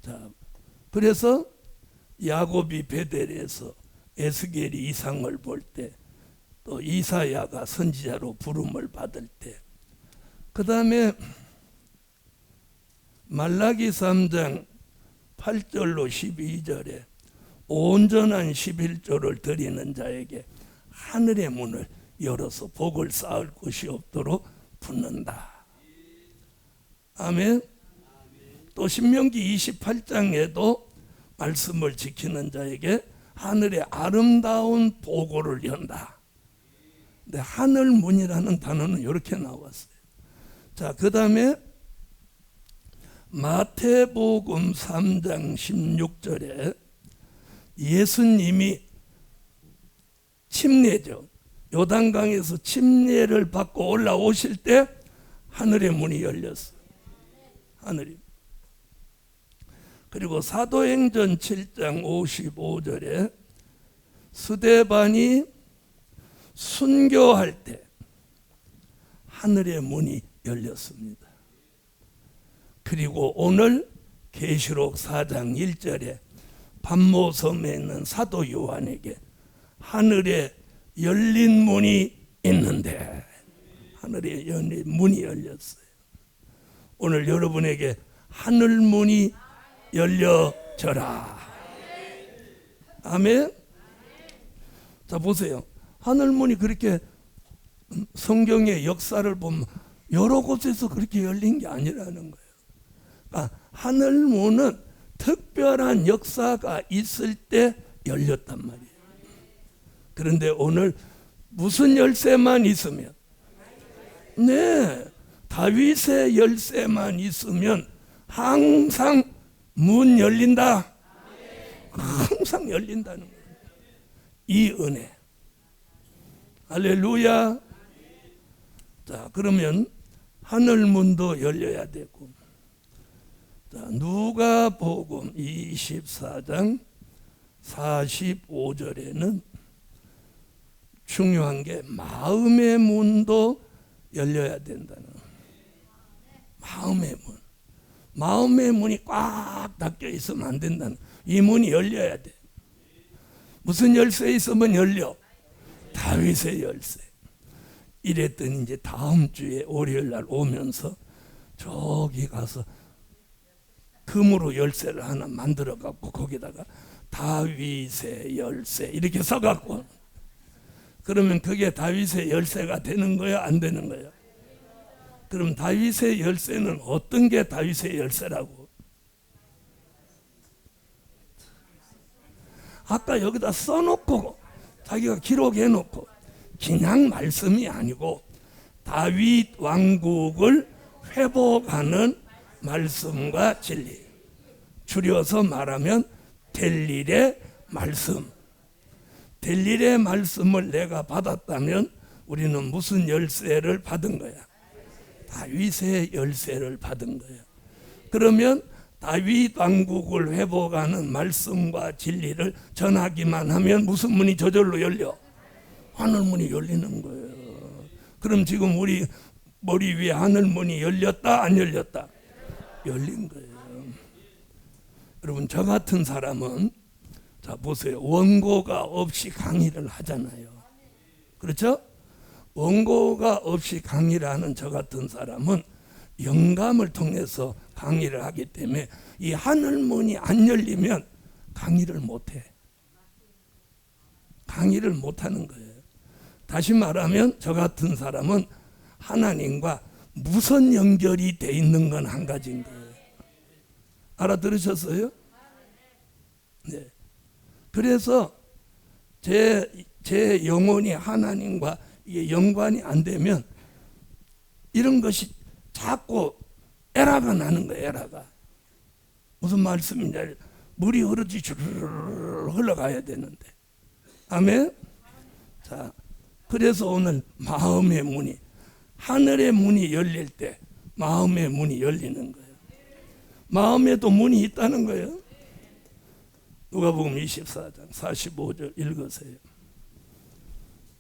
자, 그래서 야곱이 베델에서 에스겔이 이상을 볼 때, 또 이사야가 선지자로 부름을 받을 때, 그 다음에 말라기 3장 8절로 12절에 온전한 11조를 드리는 자에게 하늘의 문을 열어서 복을 쌓을 곳이 없도록 붙는다. 아멘. 또 신명기 28장에도 말씀을 지키는 자에게 하늘의 아름다운 보고를 연다. 근데 하늘문이라는 단어는 이렇게 나왔어요. 자, 그 다음에 마태복음 3장 16절에 예수님이 침례죠. 요단강에서 침례를 받고 올라오실 때 하늘의 문이 열렸어요. 하늘이. 그리고 사도행전 7장 55절에 스데반이 순교할 때 하늘의 문이 열렸습니다. 그리고 오늘 계시록 4장 1절에 pat모섬에 있는 사도 요한에게 하늘에 열린 문이 있는데, 하늘에 열린 문이 열렸어요. 오늘 여러분에게 하늘 문이 열려져라. 아멘. 자, 보세요. 하늘 문이 그렇게 성경의 역사를 보면 여러 곳에서 그렇게 열린 게 아니라는 거예요. 그러니까 하늘 문은 특별한 역사가 있을 때 열렸단 말이에요. 그런데 오늘 무슨 열쇠만 있으면, 네, 다윗의 열쇠만 있으면 항상 문 열린다. 항상 열린다는 거예요. 이 은혜. 할렐루야. 자, 그러면 하늘문도 열려야 되고, 자, 누가복음 24장 45절에는 중요한 게 마음의 문도 열려야 된다는 거예요. 마음의 문. 마음의 문이 꽉 닫혀 있으면 안 된다는 거예요. 이 문이 열려야 돼. 무슨 열쇠 있으면 열려? 다윗의 열쇠. 이랬더니 이제 다음 주에 월요일 날 오면서 저기 가서 금으로 열쇠를 하나 만들어 갖고 거기다가 다윗의 열쇠 이렇게 써 갖고, 그러면 그게 다윗의 열쇠가 되는 거야, 안 되는 거야? 그럼 다윗의 열쇠는 어떤 게 다윗의 열쇠라고? 아까 여기다 써놓고 자기가 기록해 놓고, 그냥 말씀이 아니고 다윗 왕국을 회복하는 말씀과 진리, 줄여서 말하면 될 일의 말씀. 될 일의 말씀을 내가 받았다면 우리는 무슨 열쇠를 받은 거야? 다윗의 열쇠를 받은 거야. 그러면 다윗 왕국을 회복하는 말씀과 진리를 전하기만 하면 무슨 문이 저절로 열려? 하늘문이 열리는 거예요. 그럼 지금 우리 머리 위에 하늘문이 열렸다 안 열렸다? 열린 거예요. 여러분, 저 같은 사람은 자 보세요. 원고가 없이 강의를 하잖아요. 그렇죠? 원고가 없이 강의를 하는 저 같은 사람은 영감을 통해서 강의를 하기 때문에 이 하늘문이 안 열리면 강의를 못해. 강의를 못하는 거예요. 다시 말하면 저 같은 사람은 하나님과 무선 연결이 돼 있는 건 한 가지인 거예요. 알아들으셨어요? 네. 그래서 제 영혼이 하나님과 이게 연관이 안 되면 이런 것이 자꾸 에러가 나는 거예요. 에러가. 무슨 말씀인지 물이 흐르지 주르르 흘러가야 되는데. 아멘. 자, 그래서 오늘 마음의 문이, 하늘의 문이 열릴 때 마음의 문이 열리는 거예요. 마음에도 문이 있다는 거예요. 누가복음 24장 45절 읽으세요.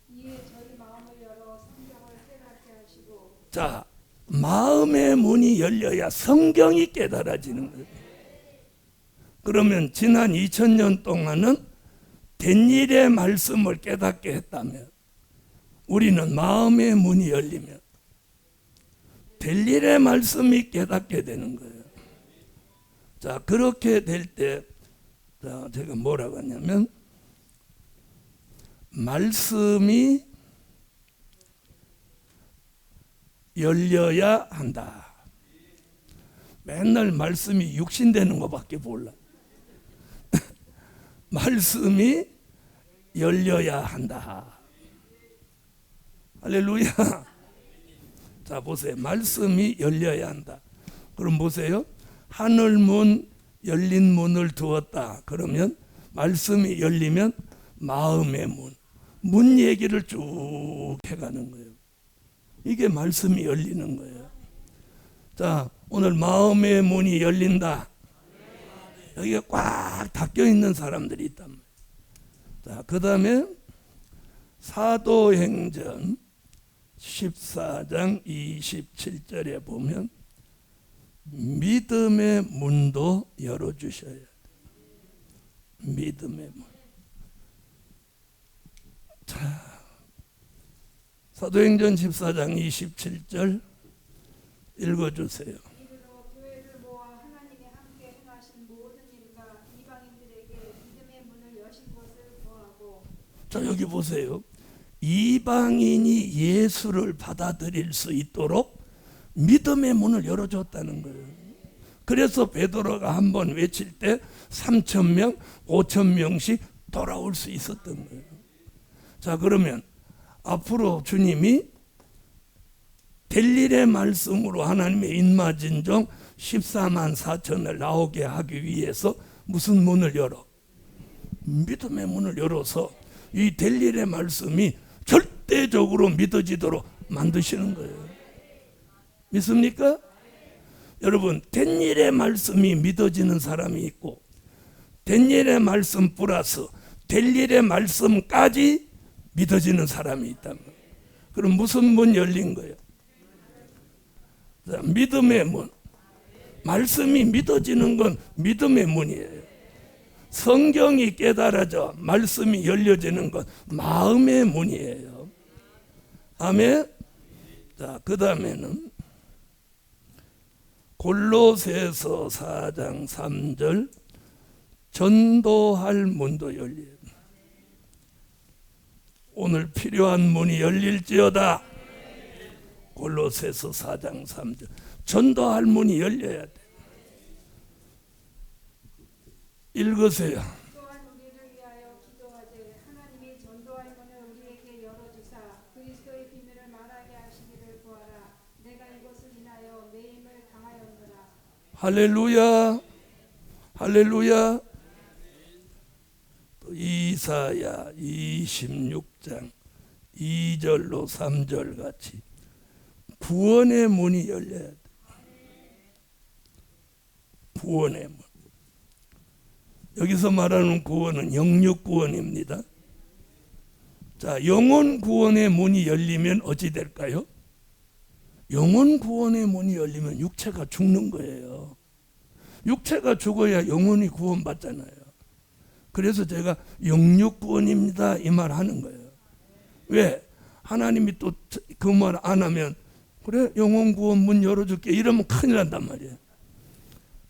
이에 저희 마음을 열어 성경을 깨닫게 하시고. 자, 마음의 문이 열려야 성경이 깨달아지는 거예요. 그러면 지난 2000년 동안은 된 일의 말씀을 깨닫게 했다면 우리는 마음의 문이 열리면 될 일의 말씀이 깨닫게 되는 거예요. 자, 그렇게 될 때 제가 뭐라고 하냐면 말씀이 열려야 한다. 맨날 말씀이 육신되는 것밖에 몰라. 말씀이 열려야 한다. 할렐루야. 자, 보세요. 말씀이 열려야 한다. 그럼 보세요. 하늘문, 열린 문을 두었다. 그러면 말씀이 열리면 마음의 문, 문 얘기를 쭉 해가는 거예요. 이게 말씀이 열리는 거예요. 자, 오늘 마음의 문이 열린다. 여기가 꽉 닫혀 있는 사람들이 있단 말이에요. 자, 그 다음에 사도행전 14장 27절에 보면 믿음의 문도 열어주셔야 돼요. 믿음의 문. 자, 사도행전 14장 27절 읽어주세요. 이르러 교회를 모아 하나님의 함께 행하신 모든 일과 이방인들에게 믿음의 문을 여신 것을 보하고. 자, 여기 보세요. 이방인이 예수를 받아들일 수 있도록 믿음의 문을 열어줬다는 거예요. 그래서 베드로가 한번 외칠 때 3,000명, 5,000명씩 돌아올 수 있었던 거예요. 자, 그러면 앞으로 주님이 될 일의 말씀으로 하나님의 인마진종 14만 4천을 나오게 하기 위해서 무슨 문을 열어? 믿음의 문을 열어서 이 될 일의 말씀이 절대적으로 믿어지도록 만드시는 거예요. 믿습니까? 여러분, 된 일의 말씀이 믿어지는 사람이 있고 된 일의 말씀 플러스 될 일의 말씀까지 믿어지는 사람이 있다면 그럼 무슨 문 열린 거예요? 자, 믿음의 문. 말씀이 믿어지는 건 믿음의 문이에요. 성경이 깨달아져 말씀이 열려지는 건 마음의 문이에요. 아멘. 자, 그 다음에는 골로새서 4장 3절 전도할 문도 열려요. 오늘 필요한 문이 열릴지어다. 골로새서 4장 3절 전도할 문이 열려야 돼. 읽으세요. 또한 우리를 위하여 기도하되 하나님이 전도할 문을 우리에게 열어주사 그리스도의 비밀을 말하게 하시기를 구하라. 내가 이것을 인하여 내 힘을 당하였노라. 할렐루야. 할렐루야. 이사야 26장 2절로 3절 같이 구원의 문이 열려야 돼. 구원의 문. 여기서 말하는 구원은 영육 구원입니다. 자, 영혼 구원의 문이 열리면 어찌 될까요? 영혼 구원의 문이 열리면 육체가 죽는 거예요. 육체가 죽어야 영혼이 구원받잖아요. 그래서 제가 영육 구원입니다 이 말 하는 거예요. 왜? 하나님이 또 그 말 안 하면 그래 영혼 구원 문 열어줄게 이러면 큰일 난단 말이에요.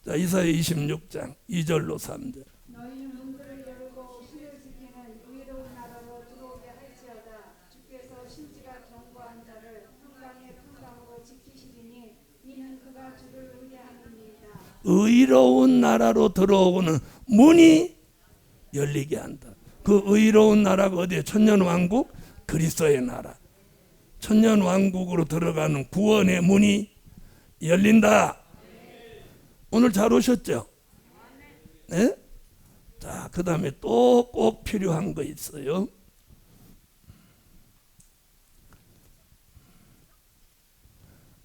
자, 이사야 26장 2절로 3절. 너희는 문들을 열고 신을 지키는 의로운 나라로 들어오게 할지어다. 주께서 심지가 견고한 자를 평강의 평강으로 지키시리니 이는 그가 주를 의뢰함입니다. 의로운 나라로 들어오고는 문이 열리게 한다. 그 의로운 나라가 어디에? 천년왕국 그리스도의 나라. 천년왕국으로 들어가는 구원의 문이 열린다. 오늘 잘 오셨죠? 네? 자, 그 다음에 또 꼭 필요한 거 있어요.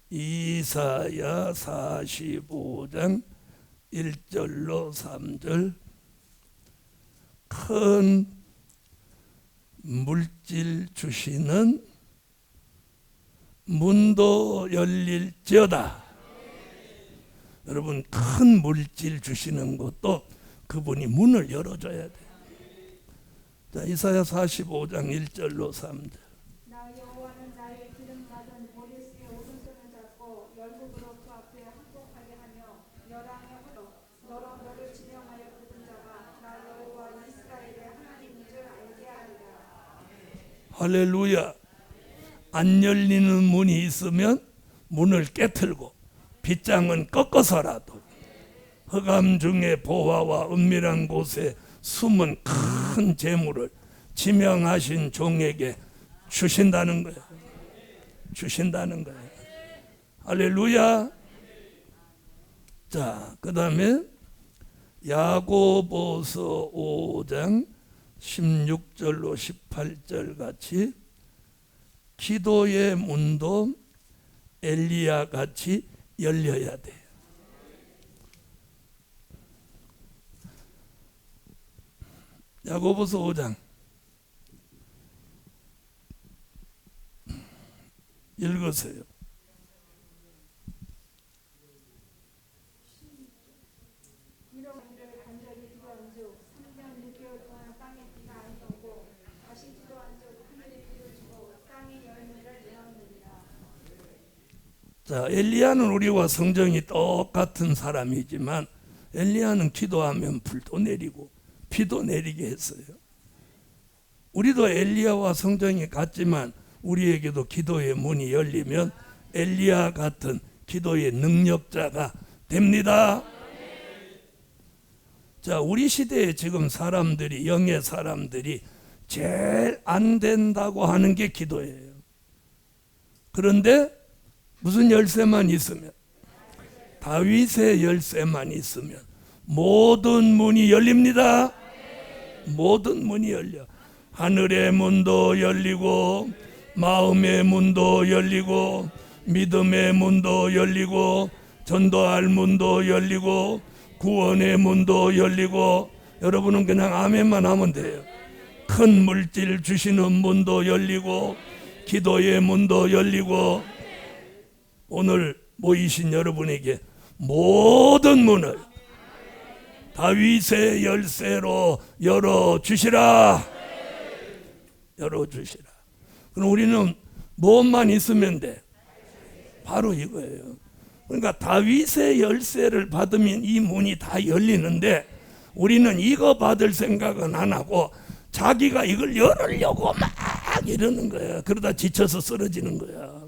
이사야 45장 1절로 3절. 큰 물질 주시는 문도 열릴지어다. 여러분, 큰 물질 주시는 것도 그분이 문을 열어줘야 돼. 자, 이사야 45장 1절로 3절. 나 여호와는 나의 기름 받은 보리스의 오른손을 잡고 열국으로 그 앞에 항복하게 하며 열왕의 허로 너로 너를 지명하여 부른 자가 나 여호와 이스라엘의 하나님인 줄 알게 하리라. 할렐루야. 안 열리는 문이 있으면 문을 깨틀고 빗장은 꺾어서라도 흑암 중에 보화와 은밀한 곳에 숨은 큰 재물을 지명하신 종에게 주신다는 거예요. 주신다는 거예요. 할렐루야. 자, 그 다음에 야고보서 5장 16절로 18절 같이 기도의 문도 엘리야 같이 열려야 돼요. 야고보서 5장 읽으세요. 이런 일을 간절히 기도한즉 3년 6개월 동안 땅에 비가 안 오고 다시 기도한즉 하늘이 비를 주고 땅이 열매를 내었느니라. 자, 엘리야는 우리와 성정이 똑같은 사람이지만 엘리야는 기도하면 불도 내리고 비도 내리게 했어요. 우리도 엘리야와 성정이 같지만 우리에게도 기도의 문이 열리면 엘리야 같은 기도의 능력자가 됩니다. 자, 우리 시대에 지금 사람들이, 영의 사람들이 제일 안 된다고 하는 게 기도예요. 그런데 무슨 열쇠만 있으면, 다윗의 열쇠만 있으면 모든 문이 열립니다. 모든 문이 열려. 하늘의 문도 열리고 마음의 문도 열리고 믿음의 문도 열리고 전도할 문도 열리고 구원의 문도 열리고. 여러분은 그냥 아멘만 하면 돼요. 큰 물질 주시는 문도 열리고 기도의 문도 열리고. 오늘 모이신 여러분에게 모든 문을 다윗의 열쇠로 열어주시라. 열어주시라. 그럼 우리는 무엇만 있으면 돼? 바로 이거예요. 그러니까 다윗의 열쇠를 받으면 이 문이 다 열리는데 우리는 이거 받을 생각은 안 하고 자기가 이걸 열으려고 막 이러는 거야. 그러다 지쳐서 쓰러지는 거야.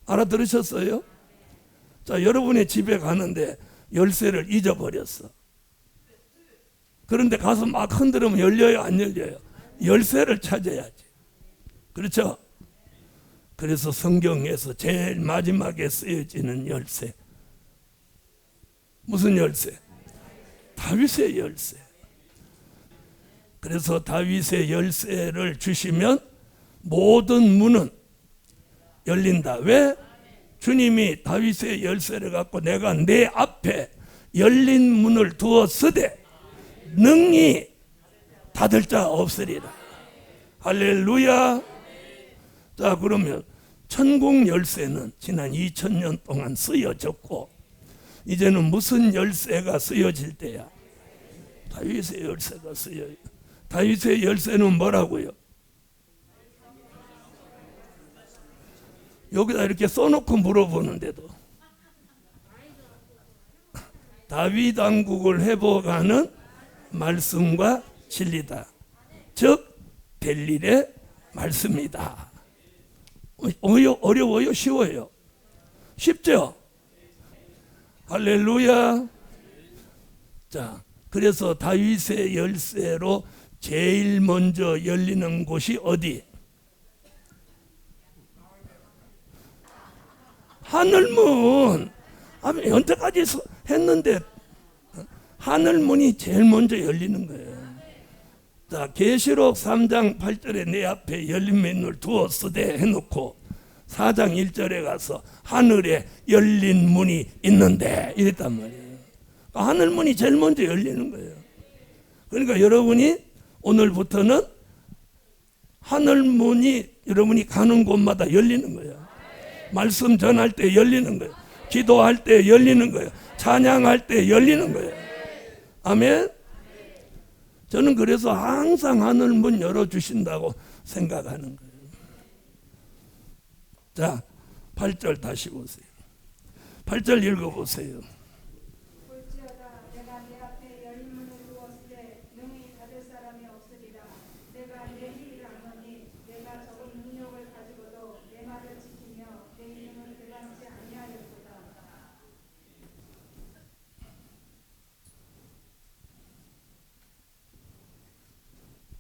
알아들으셨어요? 자, 여러분의 집에 가는데 열쇠를 잊어버렸어. 그런데 가서 막 흔들으면 열려요, 안 열려요? 열쇠를 찾아야지. 그렇죠? 그래서 성경에서 제일 마지막에 쓰여지는 열쇠, 무슨 열쇠? 다윗의 열쇠. 그래서 다윗의 열쇠를 주시면 모든 문은 열린다. 왜? 주님이 다윗의 열쇠를 갖고 내가 내 앞에 열린 문을 두었으되 능히 닫을 자 없으리라. 할렐루야. 자, 그러면 천국 열쇠는 지난 2000년 동안 쓰여졌고 이제는 무슨 열쇠가 쓰여질 때야? 다윗의 열쇠가 쓰여요. 다윗의 열쇠는 뭐라고요? 여기다 이렇게 써놓고 물어보는데도 다윗 왕국을 회복하는 말씀과 진리다. 즉 벨릴의 말씀이다. 어려워요? 쉬워요? 쉽죠? 할렐루야. 자, 그래서 다윗의 열쇠로 제일 먼저 열리는 곳이 어디? 하늘문. 연태까지 했는데 하늘문이 제일 먼저 열리는 거예요. 자, 계시록 3장 8절에 내 앞에 열린 문을 두었으되 해놓고 4장 1절에 가서 하늘에 열린 문이 있는데 이랬단 말이에요. 하늘문이 제일 먼저 열리는 거예요. 그러니까 여러분이 오늘부터는 하늘문이 여러분이 가는 곳마다 열리는 거예요. 말씀 전할 때 열리는 거예요. 기도할 때 열리는 거예요. 찬양할 때 열리는 거예요. 아멘. 저는 그래서 항상 하늘문 열어주신다고 생각하는 거예요. 자, 8절 다시 보세요. 8절 읽어보세요. 볼지어다 내가 내 앞에 열린 문을 두었으되 능히 닫을 사람이 없으리라. 내가 내 일을 아노니 내가 적은 능력을 가지고도 내 말을 지키며 내 이름을 배반치 아니하였도다.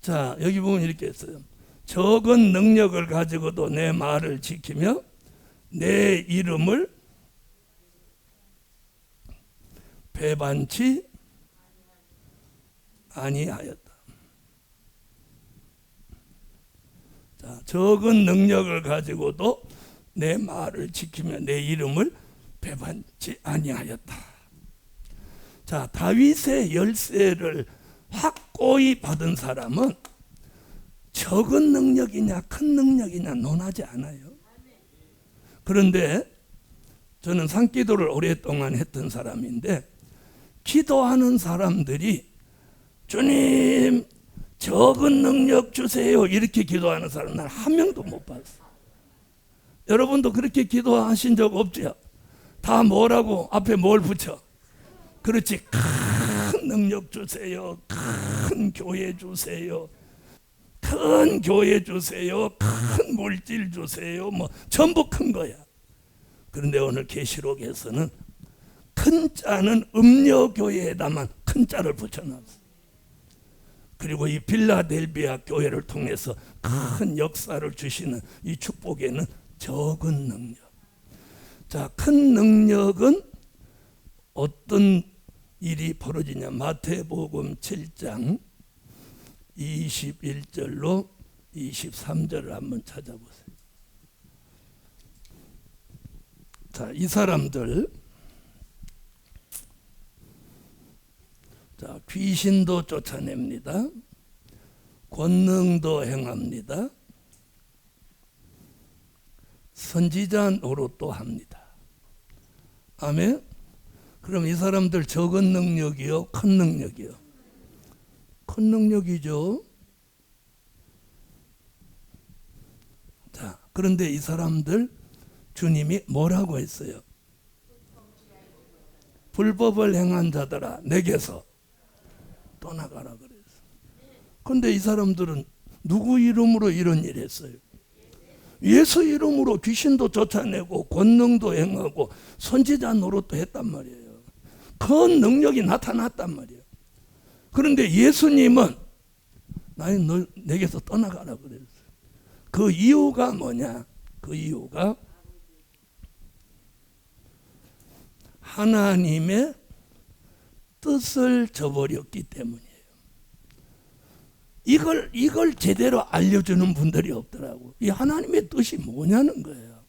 자, 여기 보면 이렇게 했어요. 적은 능력을 가지고도 내 말을 지키며 내 이름을 배반치 아니하였다. 자, 적은 능력을 가지고도 내 말을 지키며 내 이름을 배반치 아니하였다. 자, 다윗의 열쇠를 확고히 받은 사람은 적은 능력이냐 큰 능력이냐 논하지 않아요. 그런데 저는 산기도를 오랫동안 했던 사람인데 기도하는 사람들이 주님 적은 능력 주세요 이렇게 기도하는 사람 난 한 명도 못 봤어. 여러분도 그렇게 기도하신 적 없죠? 다 뭐라고 앞에 뭘 붙여? 그렇지. 큰 능력 주세요. 큰 교회 주세요. 큰 교회 주세요. 큰 물질 주세요. 뭐 전부 큰 거야. 그런데 오늘 계시록에서는 큰 자는 음료교회에다만 큰 자를 붙여놨어. 그리고 이 필라델비아 교회를 통해서 큰 역사를 주시는 이 축복에는 적은 능력. 자, 큰 능력은 어떤 일이 벌어지냐? 마태복음 7장 21절로 23절을 한번 찾아보세요. 자, 이 사람들 자, 귀신도 쫓아냅니다. 권능도 행합니다. 선지자 노릇도 합니다. 아멘. 그럼 이 사람들 적은 능력이요? 큰 능력이요? 큰 능력이죠. 자, 그런데 이 사람들 주님이 뭐라고 했어요? 불법을 행한 자들아 내게서 떠나가라 그랬어요. 그런데 이 사람들은 누구 이름으로 이런 일 했어요? 예수 이름으로 귀신도 쫓아내고 권능도 행하고 선지자 노릇도 했단 말이에요. 큰 능력이 나타났단 말이에요. 그런데 예수님은 나는 너 내게서 떠나가라 그랬어요. 그 이유가 뭐냐? 그 이유가 하나님의 뜻을 저버렸기 때문이에요. 이걸 제대로 알려주는 분들이 없더라고. 이 하나님의 뜻이 뭐냐는 거예요.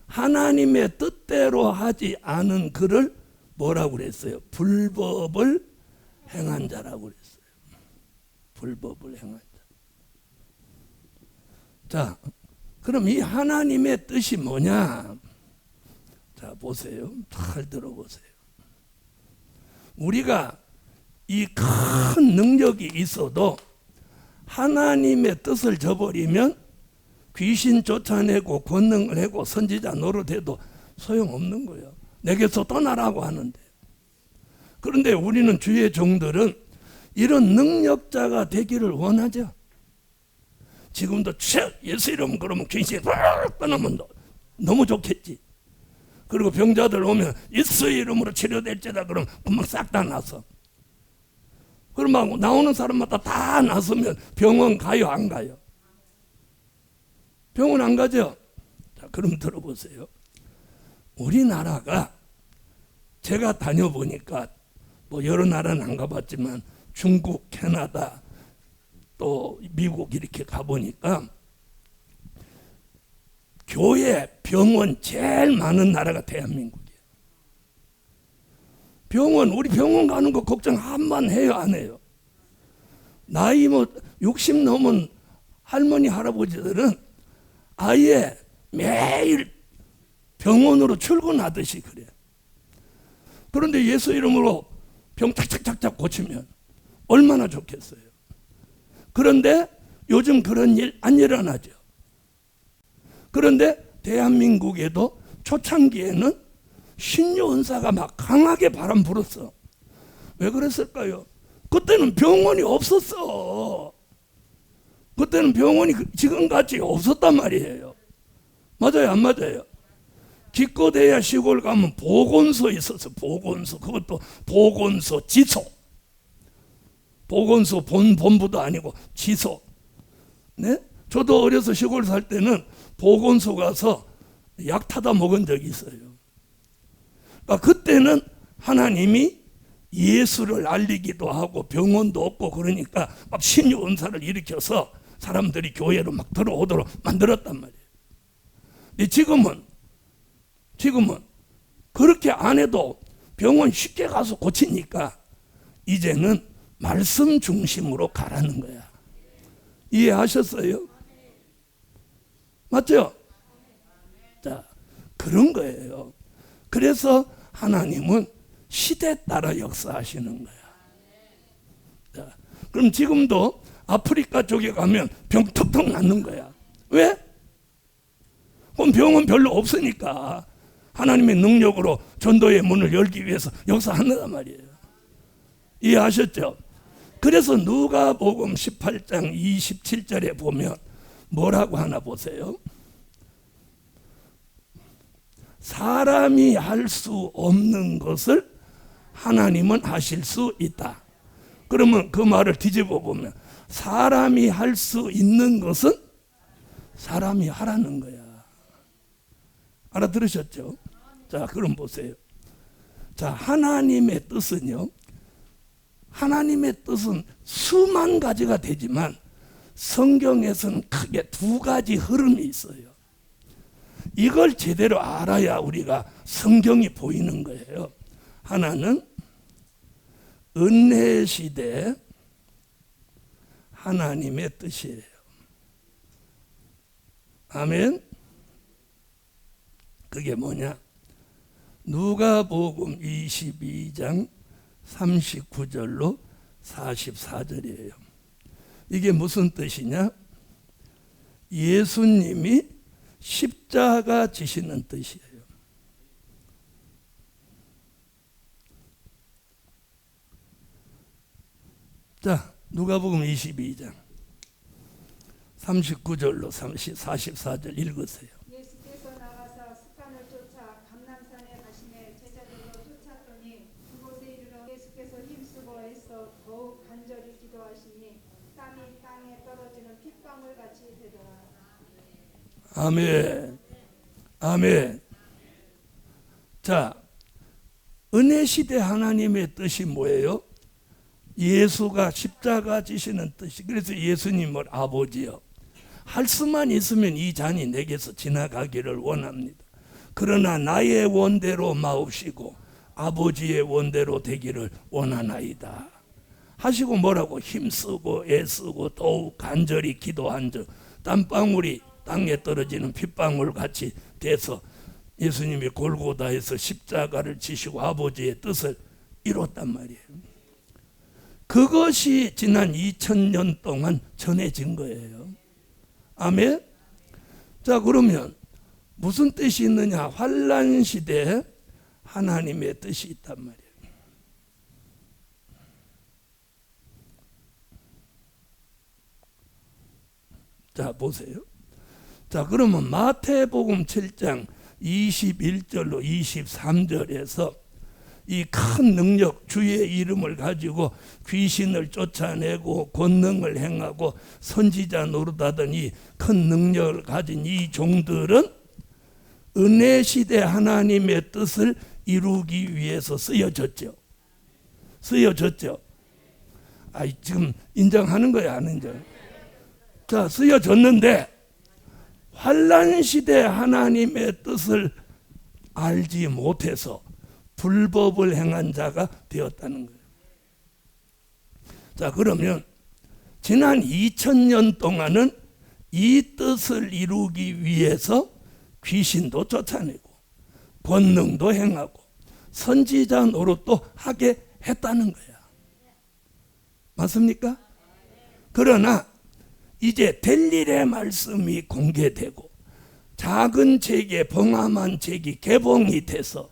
하나님의 뜻대로 하지 않은 그를 뭐라고 그랬어요? 불법을 행한 자라고 그랬어요. 불법을 행한 자. 자, 그럼 이 하나님의 뜻이 뭐냐? 자, 보세요. 잘 들어보세요. 우리가 이 큰 능력이 있어도 하나님의 뜻을 저버리면 귀신 쫓아내고 권능을 하고 선지자 노릇해도 소용없는 거예요. 내게서 떠나라고 하는데. 그런데 우리는 주의 종들은 이런 능력자가 되기를 원하죠. 지금도 예수 이름 그러면 귀신이 팍 떠나면 너무 좋겠지. 그리고 병자들 오면 예수 이름으로 치료될지다 그러면 금방 싹 다 나서. 그러면 나오는 사람마다 다 나서면 병원 가요, 안 가요? 병원 안 가죠? 자, 그럼 들어보세요. 우리나라가 제가 다녀보니까 뭐 여러 나라는 안 가봤지만 중국, 캐나다, 또 미국 이렇게 가보니까 교회, 병원 제일 많은 나라가 대한민국이에요. 병원, 우리 병원 가는 거 걱정 한번 해요, 안 해요? 나이 뭐 60 넘은 할머니, 할아버지들은 아예 매일 병원으로 출근하듯이 그래. 그런데 예수 이름으로 병 착착착착 고치면 얼마나 좋겠어요. 그런데 요즘 그런 일 안 일어나죠. 그런데 대한민국에도 초창기에는 신유 은사가 막 강하게 바람 불었어. 왜 그랬을까요? 그때는 병원이 없었어. 그때는 병원이 지금같이 없었단 말이에요. 맞아요, 안 맞아요? 기껏해야 시골 가면 보건소 있었어. 보건소. 그것도 보건소 지소. 보건소 본부도 아니고 지소. 네? 저도 어려서 시골 살 때는 보건소 가서 약 타다 먹은 적이 있어요. 그러니까 그때는 하나님이 예수를 알리기도 하고 병원도 없고 그러니까 막 신유 은사를 일으켜서 사람들이 교회로 막 들어오도록 만들었단 말이에요. 근데 지금은 그렇게 안 해도 병원 쉽게 가서 고치니까 이제는 말씀 중심으로 가라는 거야. 이해하셨어요? 맞죠? 자, 그런 거예요. 그래서 하나님은 시대에 따라 역사하시는 거야. 자, 그럼 지금도 아프리카 쪽에 가면 병 턱턱 낫는 거야. 왜? 그럼 병은 별로 없으니까 하나님의 능력으로 전도의 문을 열기 위해서 역사한단 말이에요. 이해하셨죠? 그래서 누가복음 18장 27절에 보면 뭐라고 하나 보세요. 사람이 할 수 없는 것을 하나님은 하실 수 있다. 그러면 그 말을 뒤집어 보면 사람이 할 수 있는 것은 사람이 하라는 거야. 알아들으셨죠? 자, 그럼 보세요. 자, 하나님의 뜻은요. 하나님의 뜻은 수만 가지가 되지만 성경에서는 크게 두 가지 흐름이 있어요. 이걸 제대로 알아야 우리가 성경이 보이는 거예요. 하나는 은혜 시대 하나님의 뜻이에요. 아멘. 그게 뭐냐? 누가복음 22장 39절로 44절이에요. 이게 무슨 뜻이냐? 예수님이 십자가 지시는 뜻이에요. 자, 누가복음 22장 39절로 44절 읽으세요. 예수께서 나가사 습관을 쫓아 감람산에 가시매 제자들로 쫓았더니 그곳에 이르러 예수께서 힘쓰고 애써 더욱 간절히 기도하시니 땀이 땅에 떨어지는 핏방울 같이 되더라. 아멘. 아멘. 자, 은혜 시대 하나님의 뜻이 뭐예요? 예수가 십자가 지시는 뜻이, 그래서 예수님을 아버지여, 할 수만 있으면 이 잔이 내게서 지나가기를 원합니다. 그러나 나의 원대로 마옵시고 아버지의 원대로 되기를 원하나이다 하시고 뭐라고? 힘쓰고 애쓰고 더욱 간절히 기도한 즉 땀방울이 땅에 떨어지는 핏방울 같이 돼서 예수님이 골고다에서 십자가를 지시고 아버지의 뜻을 이뤘단 말이에요. 그것이 지난 2000년 동안 전해진 거예요. 아멘. 자, 그러면 무슨 뜻이 있느냐? 환난 시대에 하나님의 뜻이 있단 말이에요. 자, 보세요. 자, 그러면 마태복음 7장 21절로 23절에서 이 큰 능력, 주의 이름을 가지고 귀신을 쫓아내고 권능을 행하고 선지자 노릇하던 이 큰 능력을 가진 이 종들은 은혜 시대 하나님의 뜻을 이루기 위해서 쓰여졌죠. 쓰여졌죠. 지금 인정하는 거야, 안 인정? 자, 쓰여졌는데 환난 시대 하나님의 뜻을 알지 못해서 불법을 행한 자가 되었다는 거예요. 자, 그러면 지난 2000년 동안은 이 뜻을 이루기 위해서 귀신도 쫓아내고 권능도 행하고 선지자 노릇도 하게 했다는 거야. 맞습니까? 그러나 이제 될 일의 말씀이 공개되고 작은 책에 봉함한 책이 개봉이 돼서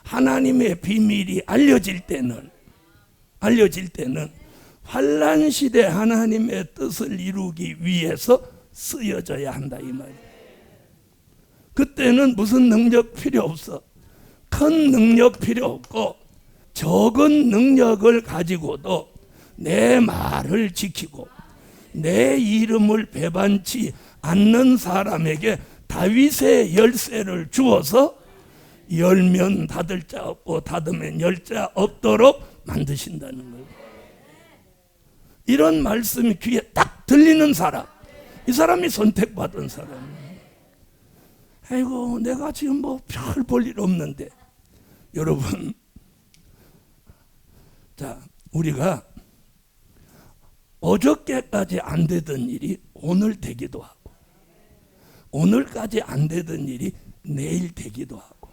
하나님의 비밀이 알려질 때는 환난 시대 하나님의 뜻을 이루기 위해서 쓰여져야 한다 이 말이에요. 그때는 무슨 능력 필요 없어. 큰 능력 필요 없고 적은 능력을 가지고도 내 말을 지키고 내 이름을 배반치 않는 사람에게 다윗의 열쇠를 주어서 열면 닫을 자 없고 닫으면 열 자 없도록 만드신다는 거예요. 이런 말씀이 귀에 딱 들리는 사람, 이 사람이 선택받은 사람이에요. 아이고, 내가 지금 뭐 별 볼 일 없는데. 여러분, 자, 우리가 어저께까지 안 되던 일이 오늘 되기도 하고 오늘까지 안 되던 일이 내일 되기도 하고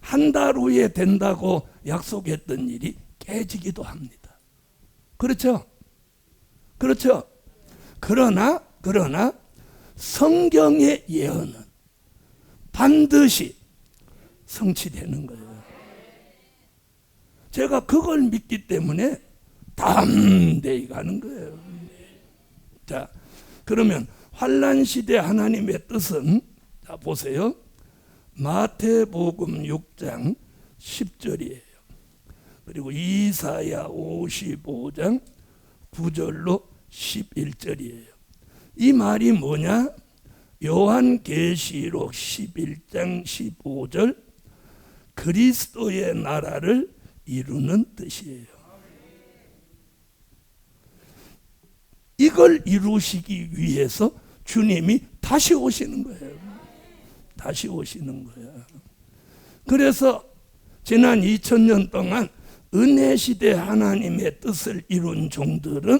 한 달 후에 된다고 약속했던 일이 깨지기도 합니다. 그렇죠? 그렇죠? 그러나 성경의 예언은 반드시 성취되는 거예요. 제가 그걸 믿기 때문에 담대히 가는 거예요. 자, 그러면 환난 시대 하나님의 뜻은, 자, 보세요. 마태복음 6장 10절이에요. 그리고 이사야 55장 9절로 11절이에요. 이 말이 뭐냐? 요한계시록 11장 15절 그리스도의 나라를 이루는 뜻이에요. 이걸 이루시기 위해서 주님이 다시 오시는 거예요. 다시 오시는 거야. 그래서 지난 2000년 동안 은혜 시대 하나님의 뜻을 이룬 종들은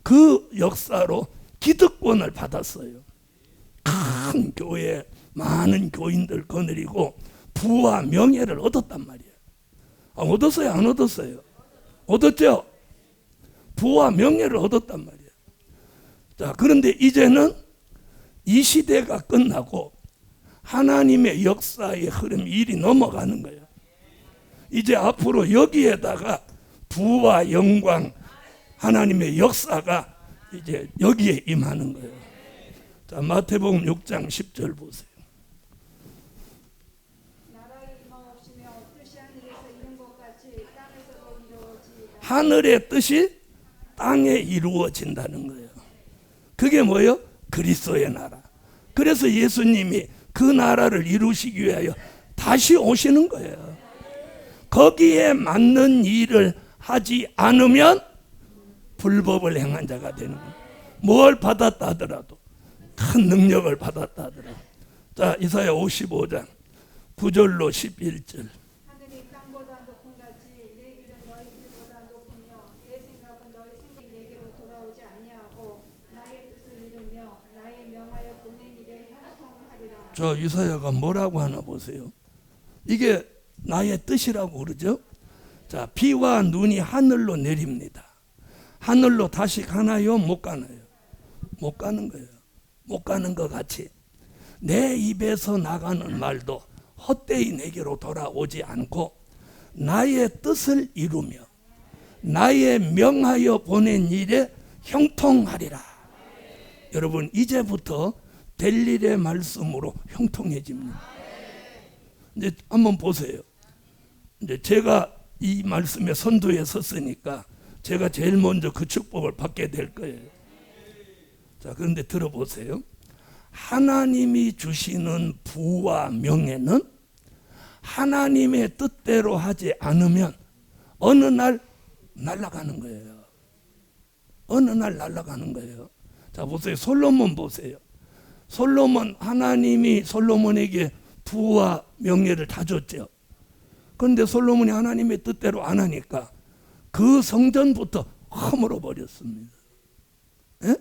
그 역사로 기득권을 받았어요. 큰 교회, 많은 교인들 거느리고 부와 명예를 얻었단 말이에요. 얻었어요? 안 얻었어요? 얻었죠? 부와 명예를 얻었단 말이에요. 자, 그런데 이제는 이 시대가 끝나고 하나님의 역사의 흐름, 일이 넘어가는 거예요. 이제 앞으로 여기에다가 부와 영광, 하나님의 역사가 이제 여기에 임하는 거예요. 자, 마태복음 6장 10절 보세요. 나라의 임하옵시며 뜻이 하늘에서 이룬 것 같이 땅에서도 이루어지리라. 하늘의 뜻이 땅에 이루어진다는 거예요. 그게 뭐예요? 그리스도의 나라. 그래서 예수님이 그 나라를 이루시기 위하여 다시 오시는 거예요. 거기에 맞는 일을 하지 않으면 불법을 행한 자가 되는 거예요. 뭘 받았다 하더라도, 큰 능력을 받았다 하더라도. 자, 이사야 55장 9절로 11절. 하늘이 땅보다 높은 같이 내 길은 너희 길보다 높으며 내 생각은 너희 생각 내게로 돌아오지 아니하고 나의 뜻을 이루며 나의 명하여 보낸 일에 형통하리라. 저 이사야가 뭐라고 하나 보세요. 이게 나의 뜻이라고 그러죠. 자, 비와 눈이 하늘로 내립니다. 하늘로 다시 가나요? 못 가나요? 못 가는 거예요. 못 가는 것 같이 내 입에서 나가는 말도 헛되이 내게로 돌아오지 않고 나의 뜻을 이루며 나의 명하여 보낸 일에 형통하리라. 여러분, 이제부터 될 일의 말씀으로 형통해집니다. 이제 한번 보세요. 이제 제가 이 말씀에 선두에 섰으니까 제가 제일 먼저 그 축복을 받게 될 거예요. 자, 그런데 들어보세요. 하나님이 주시는 부와 명예는 하나님의 뜻대로 하지 않으면 어느 날 날아가는 거예요. 어느 날 날아가는 거예요. 자, 보세요. 솔로몬 보세요. 솔로몬, 하나님이 솔로몬에게 부와 명예를 다 줬죠. 그런데 솔로몬이 하나님의 뜻대로 안 하니까 그 성전부터 허물어 버렸습니다. 예?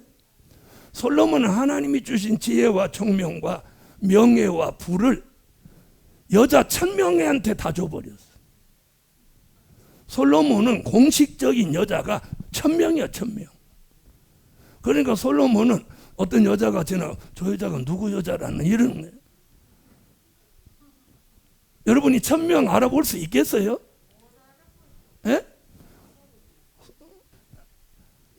솔로몬은 하나님이 주신 지혜와 총명과 명예와 부를 여자 1000명한테 다 줘버렸어요. 솔로몬은 공식적인 여자가 1000명이야, 1000명. 그러니까 솔로몬은 어떤 여자가 지나가 저 여자가 누구 여자라는 이런 거예요. 여러분이 1000명 알아볼 수 있겠어요? 예?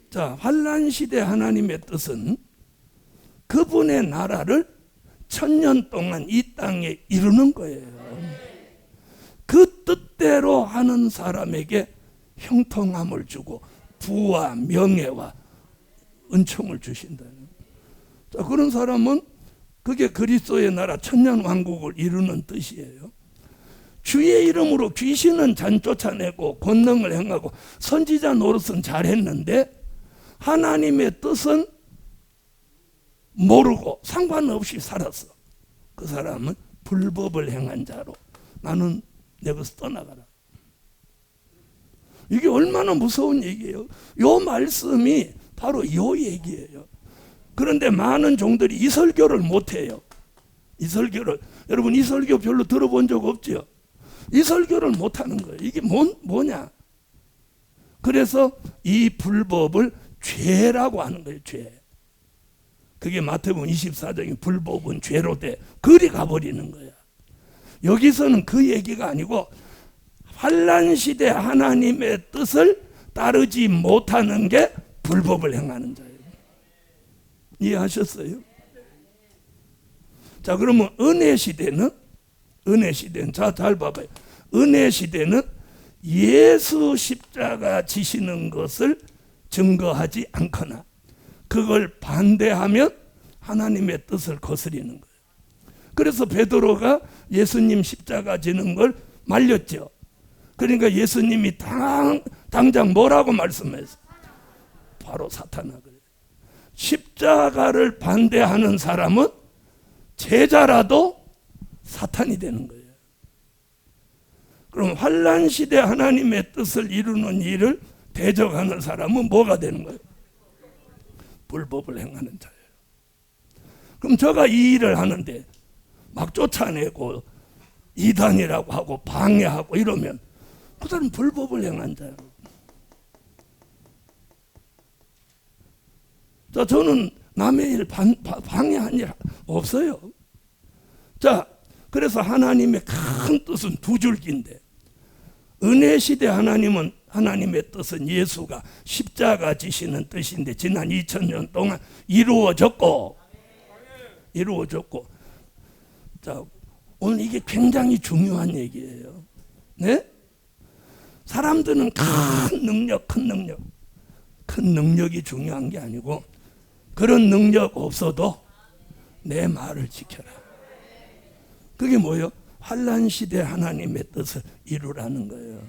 자, 환란시대 하나님의 뜻은 그분의 나라를 1000년 동안 이 땅에 이루는 거예요. 그 뜻대로 하는 사람에게 형통함을 주고 부와 명예와 은총을 주신다. 자, 그런 사람은 그게 그리스도의 나라 1000년 왕국을 이루는 뜻이에요. 주의 이름으로 귀신은 잔 쫓아내고 권능을 행하고 선지자 노릇은 잘했는데 하나님의 뜻은 모르고 상관없이 살았어. 그 사람은 불법을 행한 자로 나는 내 것을 떠나가라. 이게 얼마나 무서운 얘기예요. 요 말씀이 바로 요 얘기예요. 그런데 많은 종들이 이 설교를 못해요. 이 설교를, 여러분 이 설교 별로 들어본 적 없죠? 이 설교를 못하는 거예요. 이게 뭐냐? 그래서 이 불법을 죄라고 하는 거예요. 죄. 그게 마태복음 24장에 불법은 죄로 돼 그리 가버리는 거야. 여기서는 그 얘기가 아니고 환란시대 하나님의 뜻을 따르지 못하는 게 불법을 행하는 자예요. 이해하셨어요? 자, 그러면 은혜 시대는 자, 잘 봐봐요. 은혜 시대는 예수 십자가 지시는 것을 증거하지 않거나 그걸 반대하면 하나님의 뜻을 거스리는 거예요. 그래서 베드로가 예수님 십자가 지는 걸 말렸죠. 그러니까 예수님이 당장 뭐라고 말씀했어요? 바로 사탄아 그래요. 십자가를 반대하는 사람은 제자라도 사탄이 되는 거예요. 그럼 환란시대 하나님의 뜻을 이루는 일을 대적하는 사람은 뭐가 되는 거예요? 불법을 행하는 자예요. 그럼 저가 이 일을 하는데 막 쫓아내고 이단이라고 하고 방해하고 이러면 그 사람은 불법을 행한 자예요. 자, 저는 남의 일 방해한 일 없어요. 자, 그래서 하나님의 큰 뜻은 두 줄기인데 은혜 시대 하나님의 뜻은 예수가 십자가 지시는 뜻인데 지난 2000년 동안 이루어졌고 자, 오늘 이게 굉장히 중요한 얘기예요. 네? 사람들은 큰 능력이 중요한 게 아니고 그런 능력 없어도 내 말을 지켜라. 그게 뭐예요? 환란 시대 하나님의 뜻을 이루라는 거예요.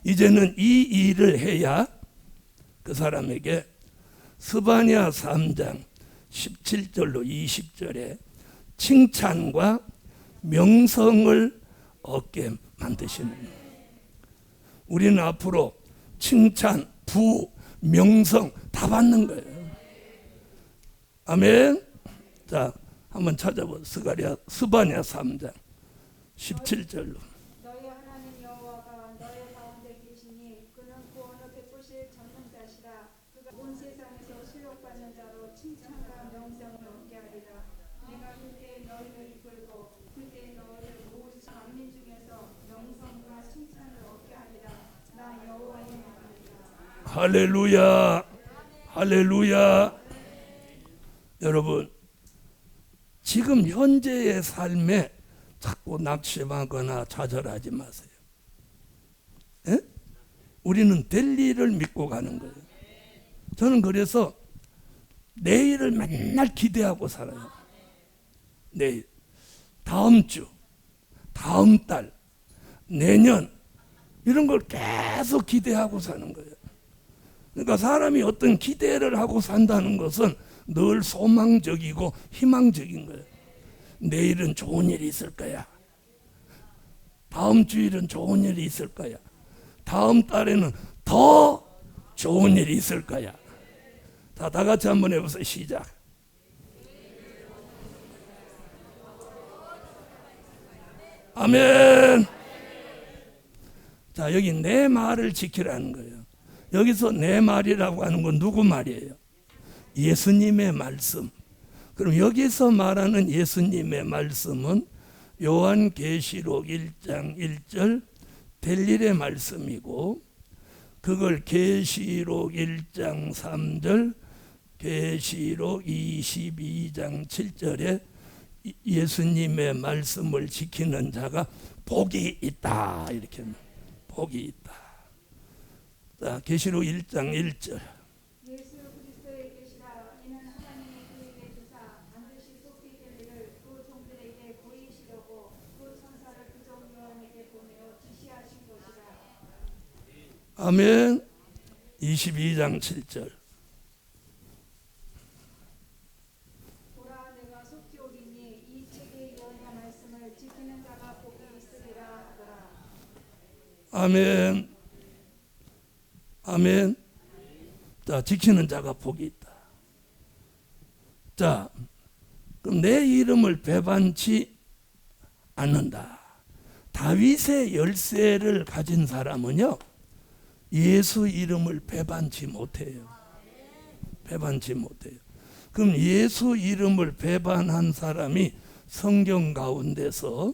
이제는 이 일을 해야 그 사람에게 스바냐 3장 17절로 20절에 칭찬과 명성을 얻게 만드시는 거예요. 우리는 앞으로 칭찬, 부, 명성 다 받는 거예요. 아멘. 자, 한번 찾아보세요. 스바냐 3장 17절로. 너희 하나님 여호와가 너희 가운데 계시니 그는 구원을 베푸실 전능자시라. 그가 온 세상에서 수욕받는 자로 칭찬과 명성을 얻게 하리라. 내가 그때 너희를 이끌고 그때 너희를 모으신 만민 중에서 명성과 칭찬을 얻게 하리라. 나 여호와의 말이다. 할렐루야. 할렐루야. 여러분, 지금 현재의 삶에 자꾸 낙심하거나 좌절하지 마세요. 에? 우리는 될 일을 믿고 가는 거예요. 저는 그래서 내일을 맨날 기대하고 살아요. 내일, 다음 주, 다음 달, 내년 이런 걸 계속 기대하고 사는 거예요. 그러니까 사람이 어떤 기대를 하고 산다는 것은 늘 소망적이고 희망적인 거예요. 내일은 좋은 일이 있을 거야. 다음 주일은 좋은 일이 있을 거야. 다음 달에는 더 좋은 일이 있을 거야. 자, 다 같이 한번 해보세요. 시작. 아멘. 자, 여기 내 말을 지키라는 거예요. 여기서 내 말이라고 하는 건 누구 말이에요? 예수님의 말씀. 그럼 여기서 말하는 예수님의 말씀은 요한계시록 1장 1절 될 일의 말씀이고, 그걸 계시록 1장 3절, 계시록 22장 7절에 예수님의 말씀을 지키는 자가 복이 있다, 이렇게 합니다. 복이 있다. 자, 계시록 1장 1절. 예수 그리스도에 계시라. 이는 하나님이 그에게 주사 반드시 속히 될 일을 그 종들에게 보이시려고 그 천사를 그 종 요한에게 보내어 지시하신 것이라. 아멘. 22장 7절. 보라, 내가 속히 오리니 이 책의 요한의 말씀을 지키는 자가 복이 있으리라 하더라. 아멘. 아멘. 자, 지키는 자가 복이 있다. 자, 그럼 내 이름을 배반치 않는다. 다윗의 열쇠를 가진 사람은요, 예수 이름을 배반치 못해요. 배반치 못해요. 그럼 예수 이름을 배반한 사람이 성경 가운데서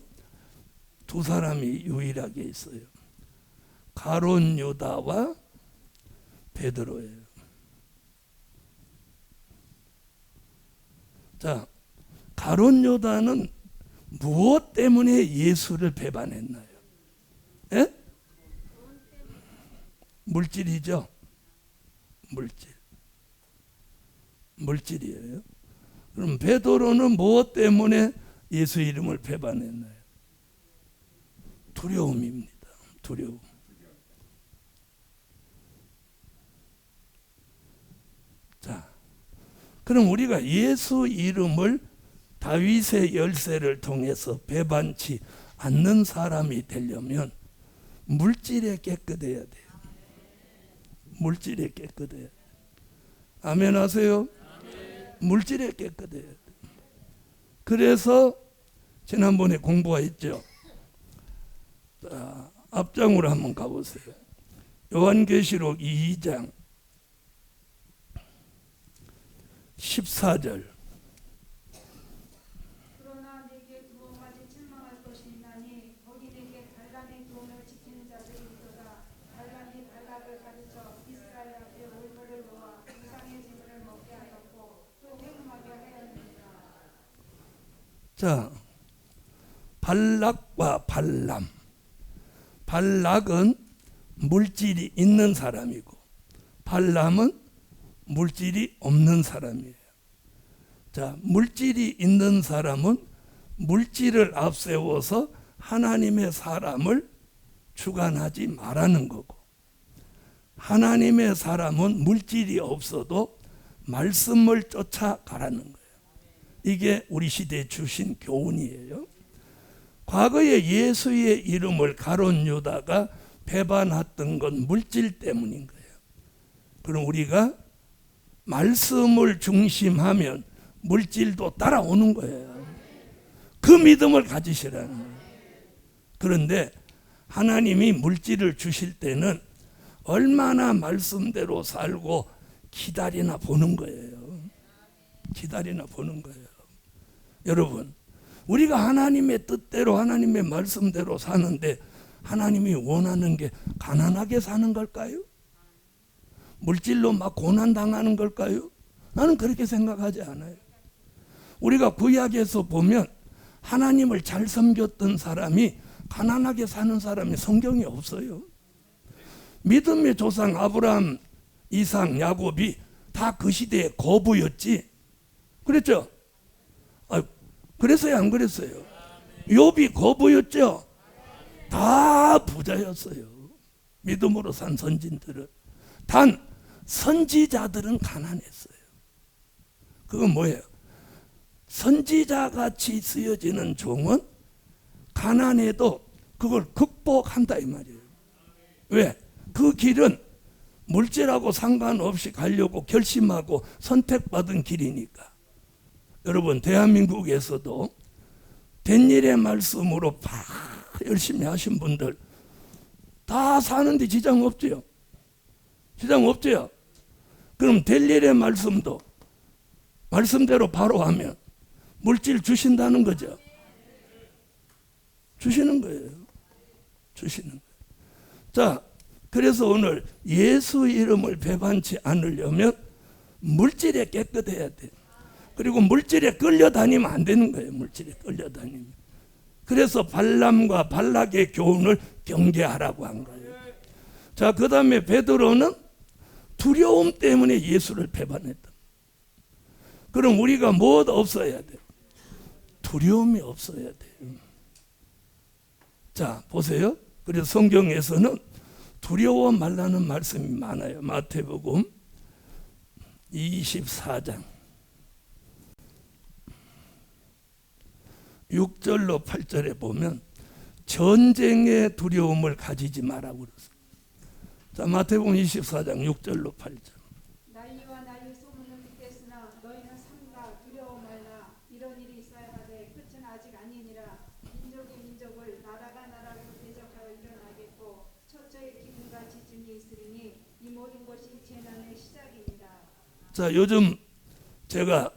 두 사람이 유일하게 있어요. 가룟 유다와 베드로예요. 자, 가룟 유다는 무엇 때문에 예수를 배반했나요? 에? 물질이죠. 물질이에요. 그럼 베드로는 무엇 때문에 예수 이름을 배반했나요? 두려움입니다. 두려움. 자, 그럼 우리가 예수 이름을 다윗의 열쇠를 통해서 배반치 않는 사람이 되려면 물질에 깨끗해야 돼요. 물질에 깨끗해야 돼요. 아멘 하세요? 아멘. 물질에 깨끗해야 돼요. 그래서 지난번에 공부했죠. 자, 앞장으로 한번 가보세요. 요한계시록 2장 14절. 그러나 내게 두 가지 책망할 것이 있나니 거기 내게 발람의 교훈을 지키는 자들이 있도다. 발람이 발락을 가르쳐 이스라엘 앞에 올무를 놓아 우상의 제물을 먹게 하였고 또 회음하게 하였느니라. 자, 발락과 발람. 발락은 물질이 있는 사람이고 발람은 물질이 없는 사람이에요. 자, 물질이 있는 사람은 물질을 앞세워서 하나님의 사람을 주관하지 말라는 거고, 하나님의 사람은 물질이 없어도 말씀을 쫓아가라는 거예요. 이게 우리 시대에 주신 교훈이에요. 과거에 예수의 이름을 가룟 유다가 배반했던 건 물질 때문인 거예요. 그럼 우리가 말씀을 중심하면 물질도 따라오는 거예요. 그 믿음을 가지시라는 거예요. 그런데 하나님이 물질을 주실 때는 얼마나 말씀대로 살고 기다리나 보는 거예요. 기다리나 보는 거예요. 여러분, 우리가 하나님의 뜻대로 하나님의 말씀대로 사는데 하나님이 원하는 게 가난하게 사는 걸까요? 물질로 막 고난당하는 걸까요? 나는 그렇게 생각하지 않아요. 우리가 구약에서 보면 하나님을 잘 섬겼던 사람이 가난하게 사는 사람이 성경에 없어요. 믿음의 조상 아브라함, 이삭, 야곱이 다 그 시대에 거부였지. 그랬죠? 그랬어요, 안 그랬어요? 욥이 거부였죠? 다 부자였어요. 믿음으로 산 선진들은. 단 선지자들은 가난했어요. 그건 뭐예요? 선지자같이 쓰여지는 종은 가난해도 그걸 극복한다 이 말이에요. 왜? 그 길은 물질하고 상관없이 가려고 결심하고 선택받은 길이니까. 여러분, 대한민국에서도 된 일의 말씀으로 열심히 하신 분들 다 사는데 지장 없죠? 지장 없죠? 그럼 될 일의 말씀도 말씀대로 바로 하면 물질 주신다는 거죠. 주시는 거예요. 주시는 거예요. 자, 그래서 오늘 예수 이름을 배반치 않으려면 물질에 깨끗해야 돼. 그리고 물질에 끌려다니면 안 되는 거예요. 물질에 끌려다니면. 그래서 발람과 발락의 교훈을 경계하라고 한 거예요. 자, 그 다음에 베드로는 두려움 때문에 예수를 배반했다. 그럼 우리가 뭐가 없어야 돼요? 두려움이 없어야 돼요. 자, 보세요. 그래서 성경에서는 두려워 말라는 말씀이 많아요. 마태복음 24장 6절로 8절에 보면 전쟁의 두려움을 가지지 마라고 그랬어요. 자, 마태복음 24장 6절로 8절. 난리와 난리 소문은 있겠으나 너희는 삼가 두려워 말라. 이런 일이 있어야 하되 끝은 아직 아니니라. 민족이 민족을 나라가 나라를 대적하여 일어나겠고 처처의 기근과 지진이 있으리니 이 모든 것이 재난의 시작입니다. 자, 요즘 제가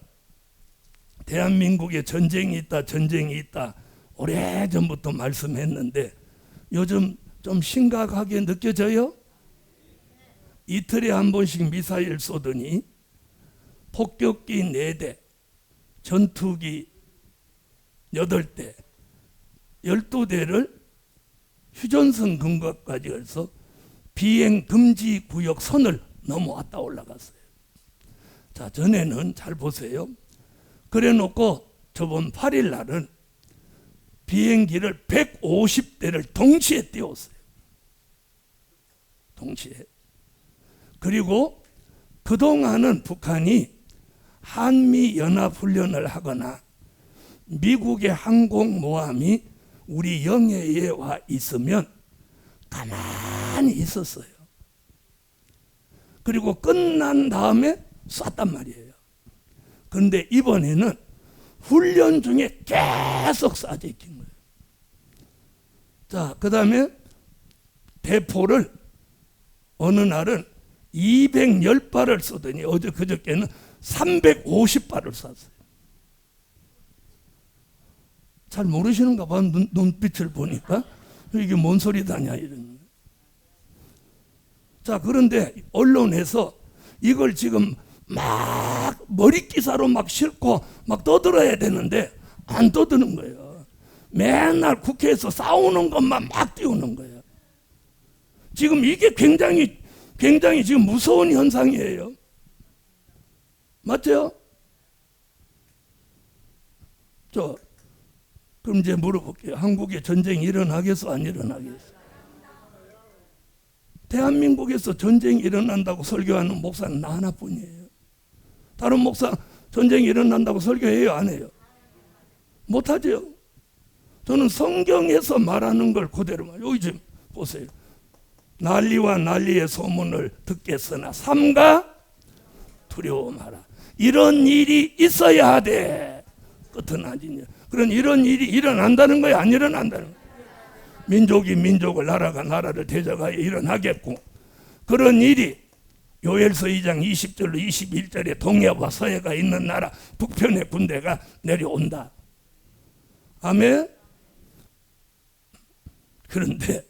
대한민국에 전쟁이 있다 오래전부터 말씀했는데 요즘 좀 심각하게 느껴져요? 이틀에 한 번씩 미사일 쏘더니 폭격기 4대, 전투기 8대, 12대를 휴전선 근거까지 해서 비행 금지 구역 선을 넘어왔다 올라갔어요. 자, 전에는 잘 보세요. 그래 놓고 저번 8일 날은 비행기를 150대를 동시에 띄웠어요. 동시에. 그리고 그동안은 북한이 한미연합훈련을 하거나 미국의 항공모함이 우리 영해에 와 있으면 가만히 있었어요. 그리고 끝난 다음에 쐈단 말이에요. 그런데 이번에는 훈련 중에 계속 쏴져 있는 거예요. 자, 그 다음에 대포를 어느 날은 210발을 쏘더니 어제 그저께는 350발을 쐈어요. 잘 모르시는가 봐. 눈빛을 보니까 이게 뭔 소리다냐 이런 거예요. 자, 그런데 언론에서 이걸 지금 막 머리기사로 막 싣고 막 떠들어야 되는데 안 떠드는 거예요. 맨날 국회에서 싸우는 것만 막 띄우는 거예요. 지금 이게 굉장히 지금 무서운 현상이에요. 맞죠? 그럼 이제 물어볼게요. 한국에 전쟁이 일어나겠어, 안 일어나겠어? 대한민국에서 전쟁이 일어난다고 설교하는 목사는 나 하나뿐이에요. 다른 목사 전쟁이 일어난다고 설교해요, 안 해요? 못하죠. 저는 성경에서 말하는 걸 그대로 말해요. 여기 좀 보세요. 난리와 난리의 소문을 듣겠으나 삼가 두려워 마라. 이런 일이 있어야 돼. 끝은 아니냐. 그런 이런 일이 일어난다는 거야, 안 일어난다는 거야? 민족이 민족을, 나라가 나라를 대적하여 일어나겠고, 그런 일이 요엘서 2장 20절로 21절에 동해와 서해가 있는 나라 북편의 군대가 내려온다. 아멘. 그런데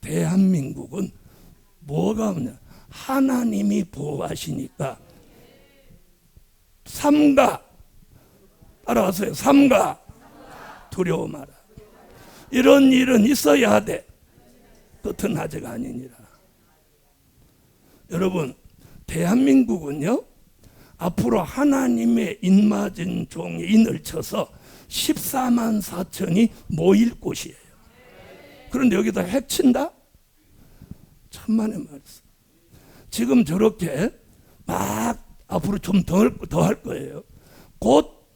대한민국은 뭐가 없냐? 하나님이 보호하시니까 삼가, 따라하세요. 삼가 두려워 마라. 이런 일은 있어야 돼. 끝은 아직 아니니라. 여러분, 대한민국은요, 앞으로 하나님의 인맞은 종이 인을 쳐서 14만 4천이 모일 곳이에요. 그런데 여기다 핵친다? 천만의 말씀. 지금 저렇게 막 앞으로 좀 더 할 거예요. 곧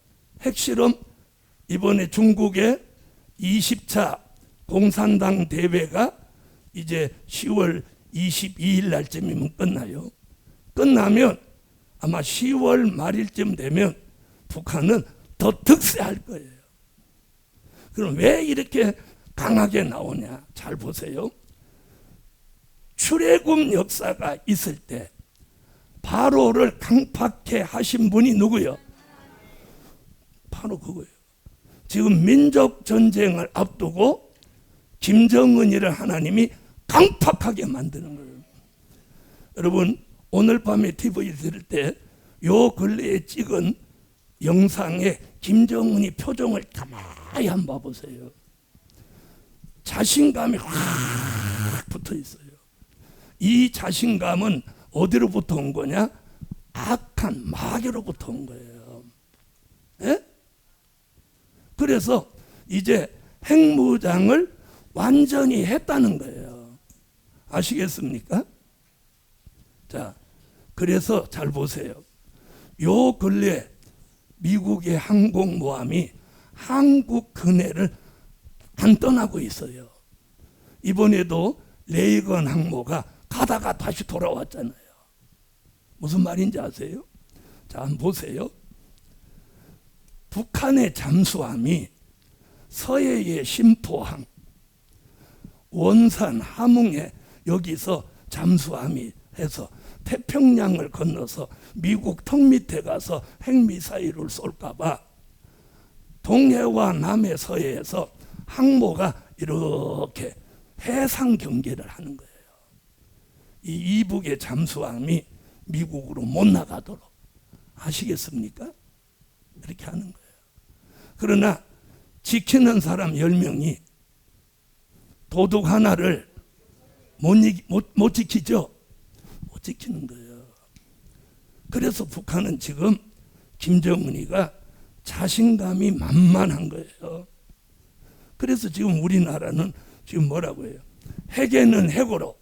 핵실험, 이번에 중국의 20차 공산당 대회가 이제 10월 22일 날쯤이면 끝나요. 끝나면 아마 10월 말일쯤 되면 북한은 더 득세할 거예요. 그럼 왜 이렇게 강하게 나오냐? 잘 보세요. 출애굽 역사가 있을 때 바로를 강팍해 하신 분이 누구요? 바로 그거예요. 지금 민족 전쟁을 앞두고 김정은이를 하나님이 강팍하게 만드는 거예요. 여러분, 오늘 밤에 TV 들을 때 요 근래에 찍은 영상에 김정은이 표정을 가만히 한번 봐보세요. 자신감이 확 붙어 있어요. 이 자신감은 어디로부터 온 거냐? 악한 마귀로부터 온 거예요. 예? 그래서 이제 핵무장을 완전히 했다는 거예요. 아시겠습니까? 자, 그래서 잘 보세요. 요 근래 미국의 항공모함이 한국 근해를 안 떠나고 있어요. 이번에도 레이건 항모가 가다가 다시 돌아왔잖아요. 무슨 말인지 아세요? 자, 한번 보세요. 북한의 잠수함이 서해의 심포항, 원산, 함흥에 여기서 잠수함이 해서 태평양을 건너서 미국 턱 밑에 가서 핵미사일을 쏠까봐 동해와 남해 서해에서 항모가 이렇게 해상 경계를 하는 거예요. 이 이북의 잠수함이 미국으로 못 나가도록. 아시겠습니까? 이렇게 하는 거예요. 그러나 지키는 사람 10명이 도둑 하나를 못 지키죠? 못 지키는 거예요. 그래서 북한은 지금 김정은이가 자신감이 만만한 거예요. 그래서 지금 우리나라는 지금 뭐라고 해요? 핵에는 핵으로.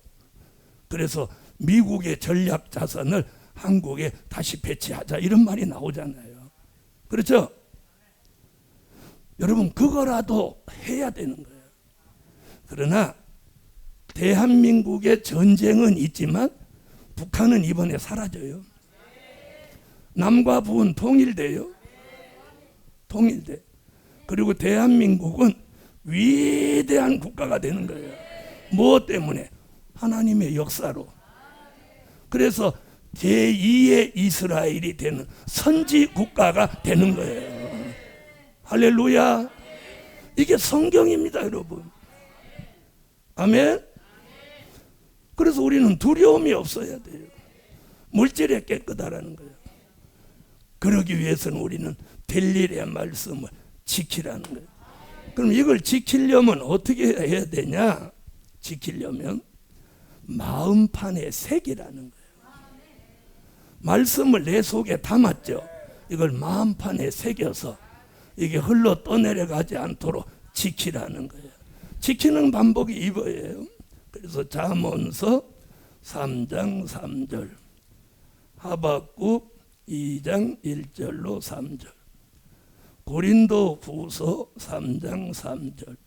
그래서 미국의 전략 자산을 한국에 다시 배치하자, 이런 말이 나오잖아요. 그렇죠? 여러분, 그거라도 해야 되는 거예요. 그러나 대한민국의 전쟁은 있지만 북한은 이번에 사라져요. 남과 북은 통일돼요. 통일돼. 그리고 대한민국은 위대한 국가가 되는 거예요. 무엇 때문에? 하나님의 역사로. 그래서 제2의 이스라엘이 되는 선지 국가가 되는 거예요. 할렐루야. 이게 성경입니다, 여러분. 아멘. 그래서 우리는 두려움이 없어야 돼요. 물질에 깨끗하라는 거예요. 그러기 위해서는 우리는 델릴의 말씀을 지키라는 거예요. 그럼 이걸 지키려면 어떻게 해야 되냐? 지키려면 마음판에 새기라는 거예요. 말씀을 내 속에 담았죠. 이걸 마음판에 새겨서 이게 흘러 떠내려가지 않도록 지키라는 거예요. 지키는 방법이 이거예요. 그래서 잠언서 3장 3절, 하박국 2장 1절로 3절, 고린도 후서 3장 3절.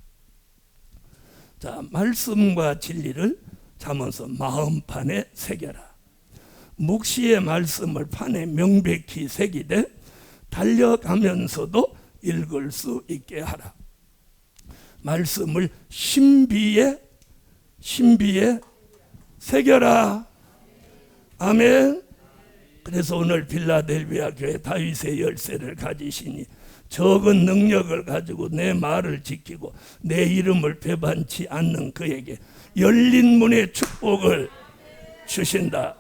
자, 말씀과 진리를 잠언서 마음판에 새겨라. 묵시의 말씀을 판에 명백히 새기되 달려가면서도 읽을 수 있게 하라. 말씀을 신비에 새겨라. 아멘. 그래서 오늘 빌라델비아 교회 다윗의 열쇠를 가지시니 적은 능력을 가지고 내 말을 지키고 내 이름을 배반치 않는 그에게 열린 문의 축복을 주신다.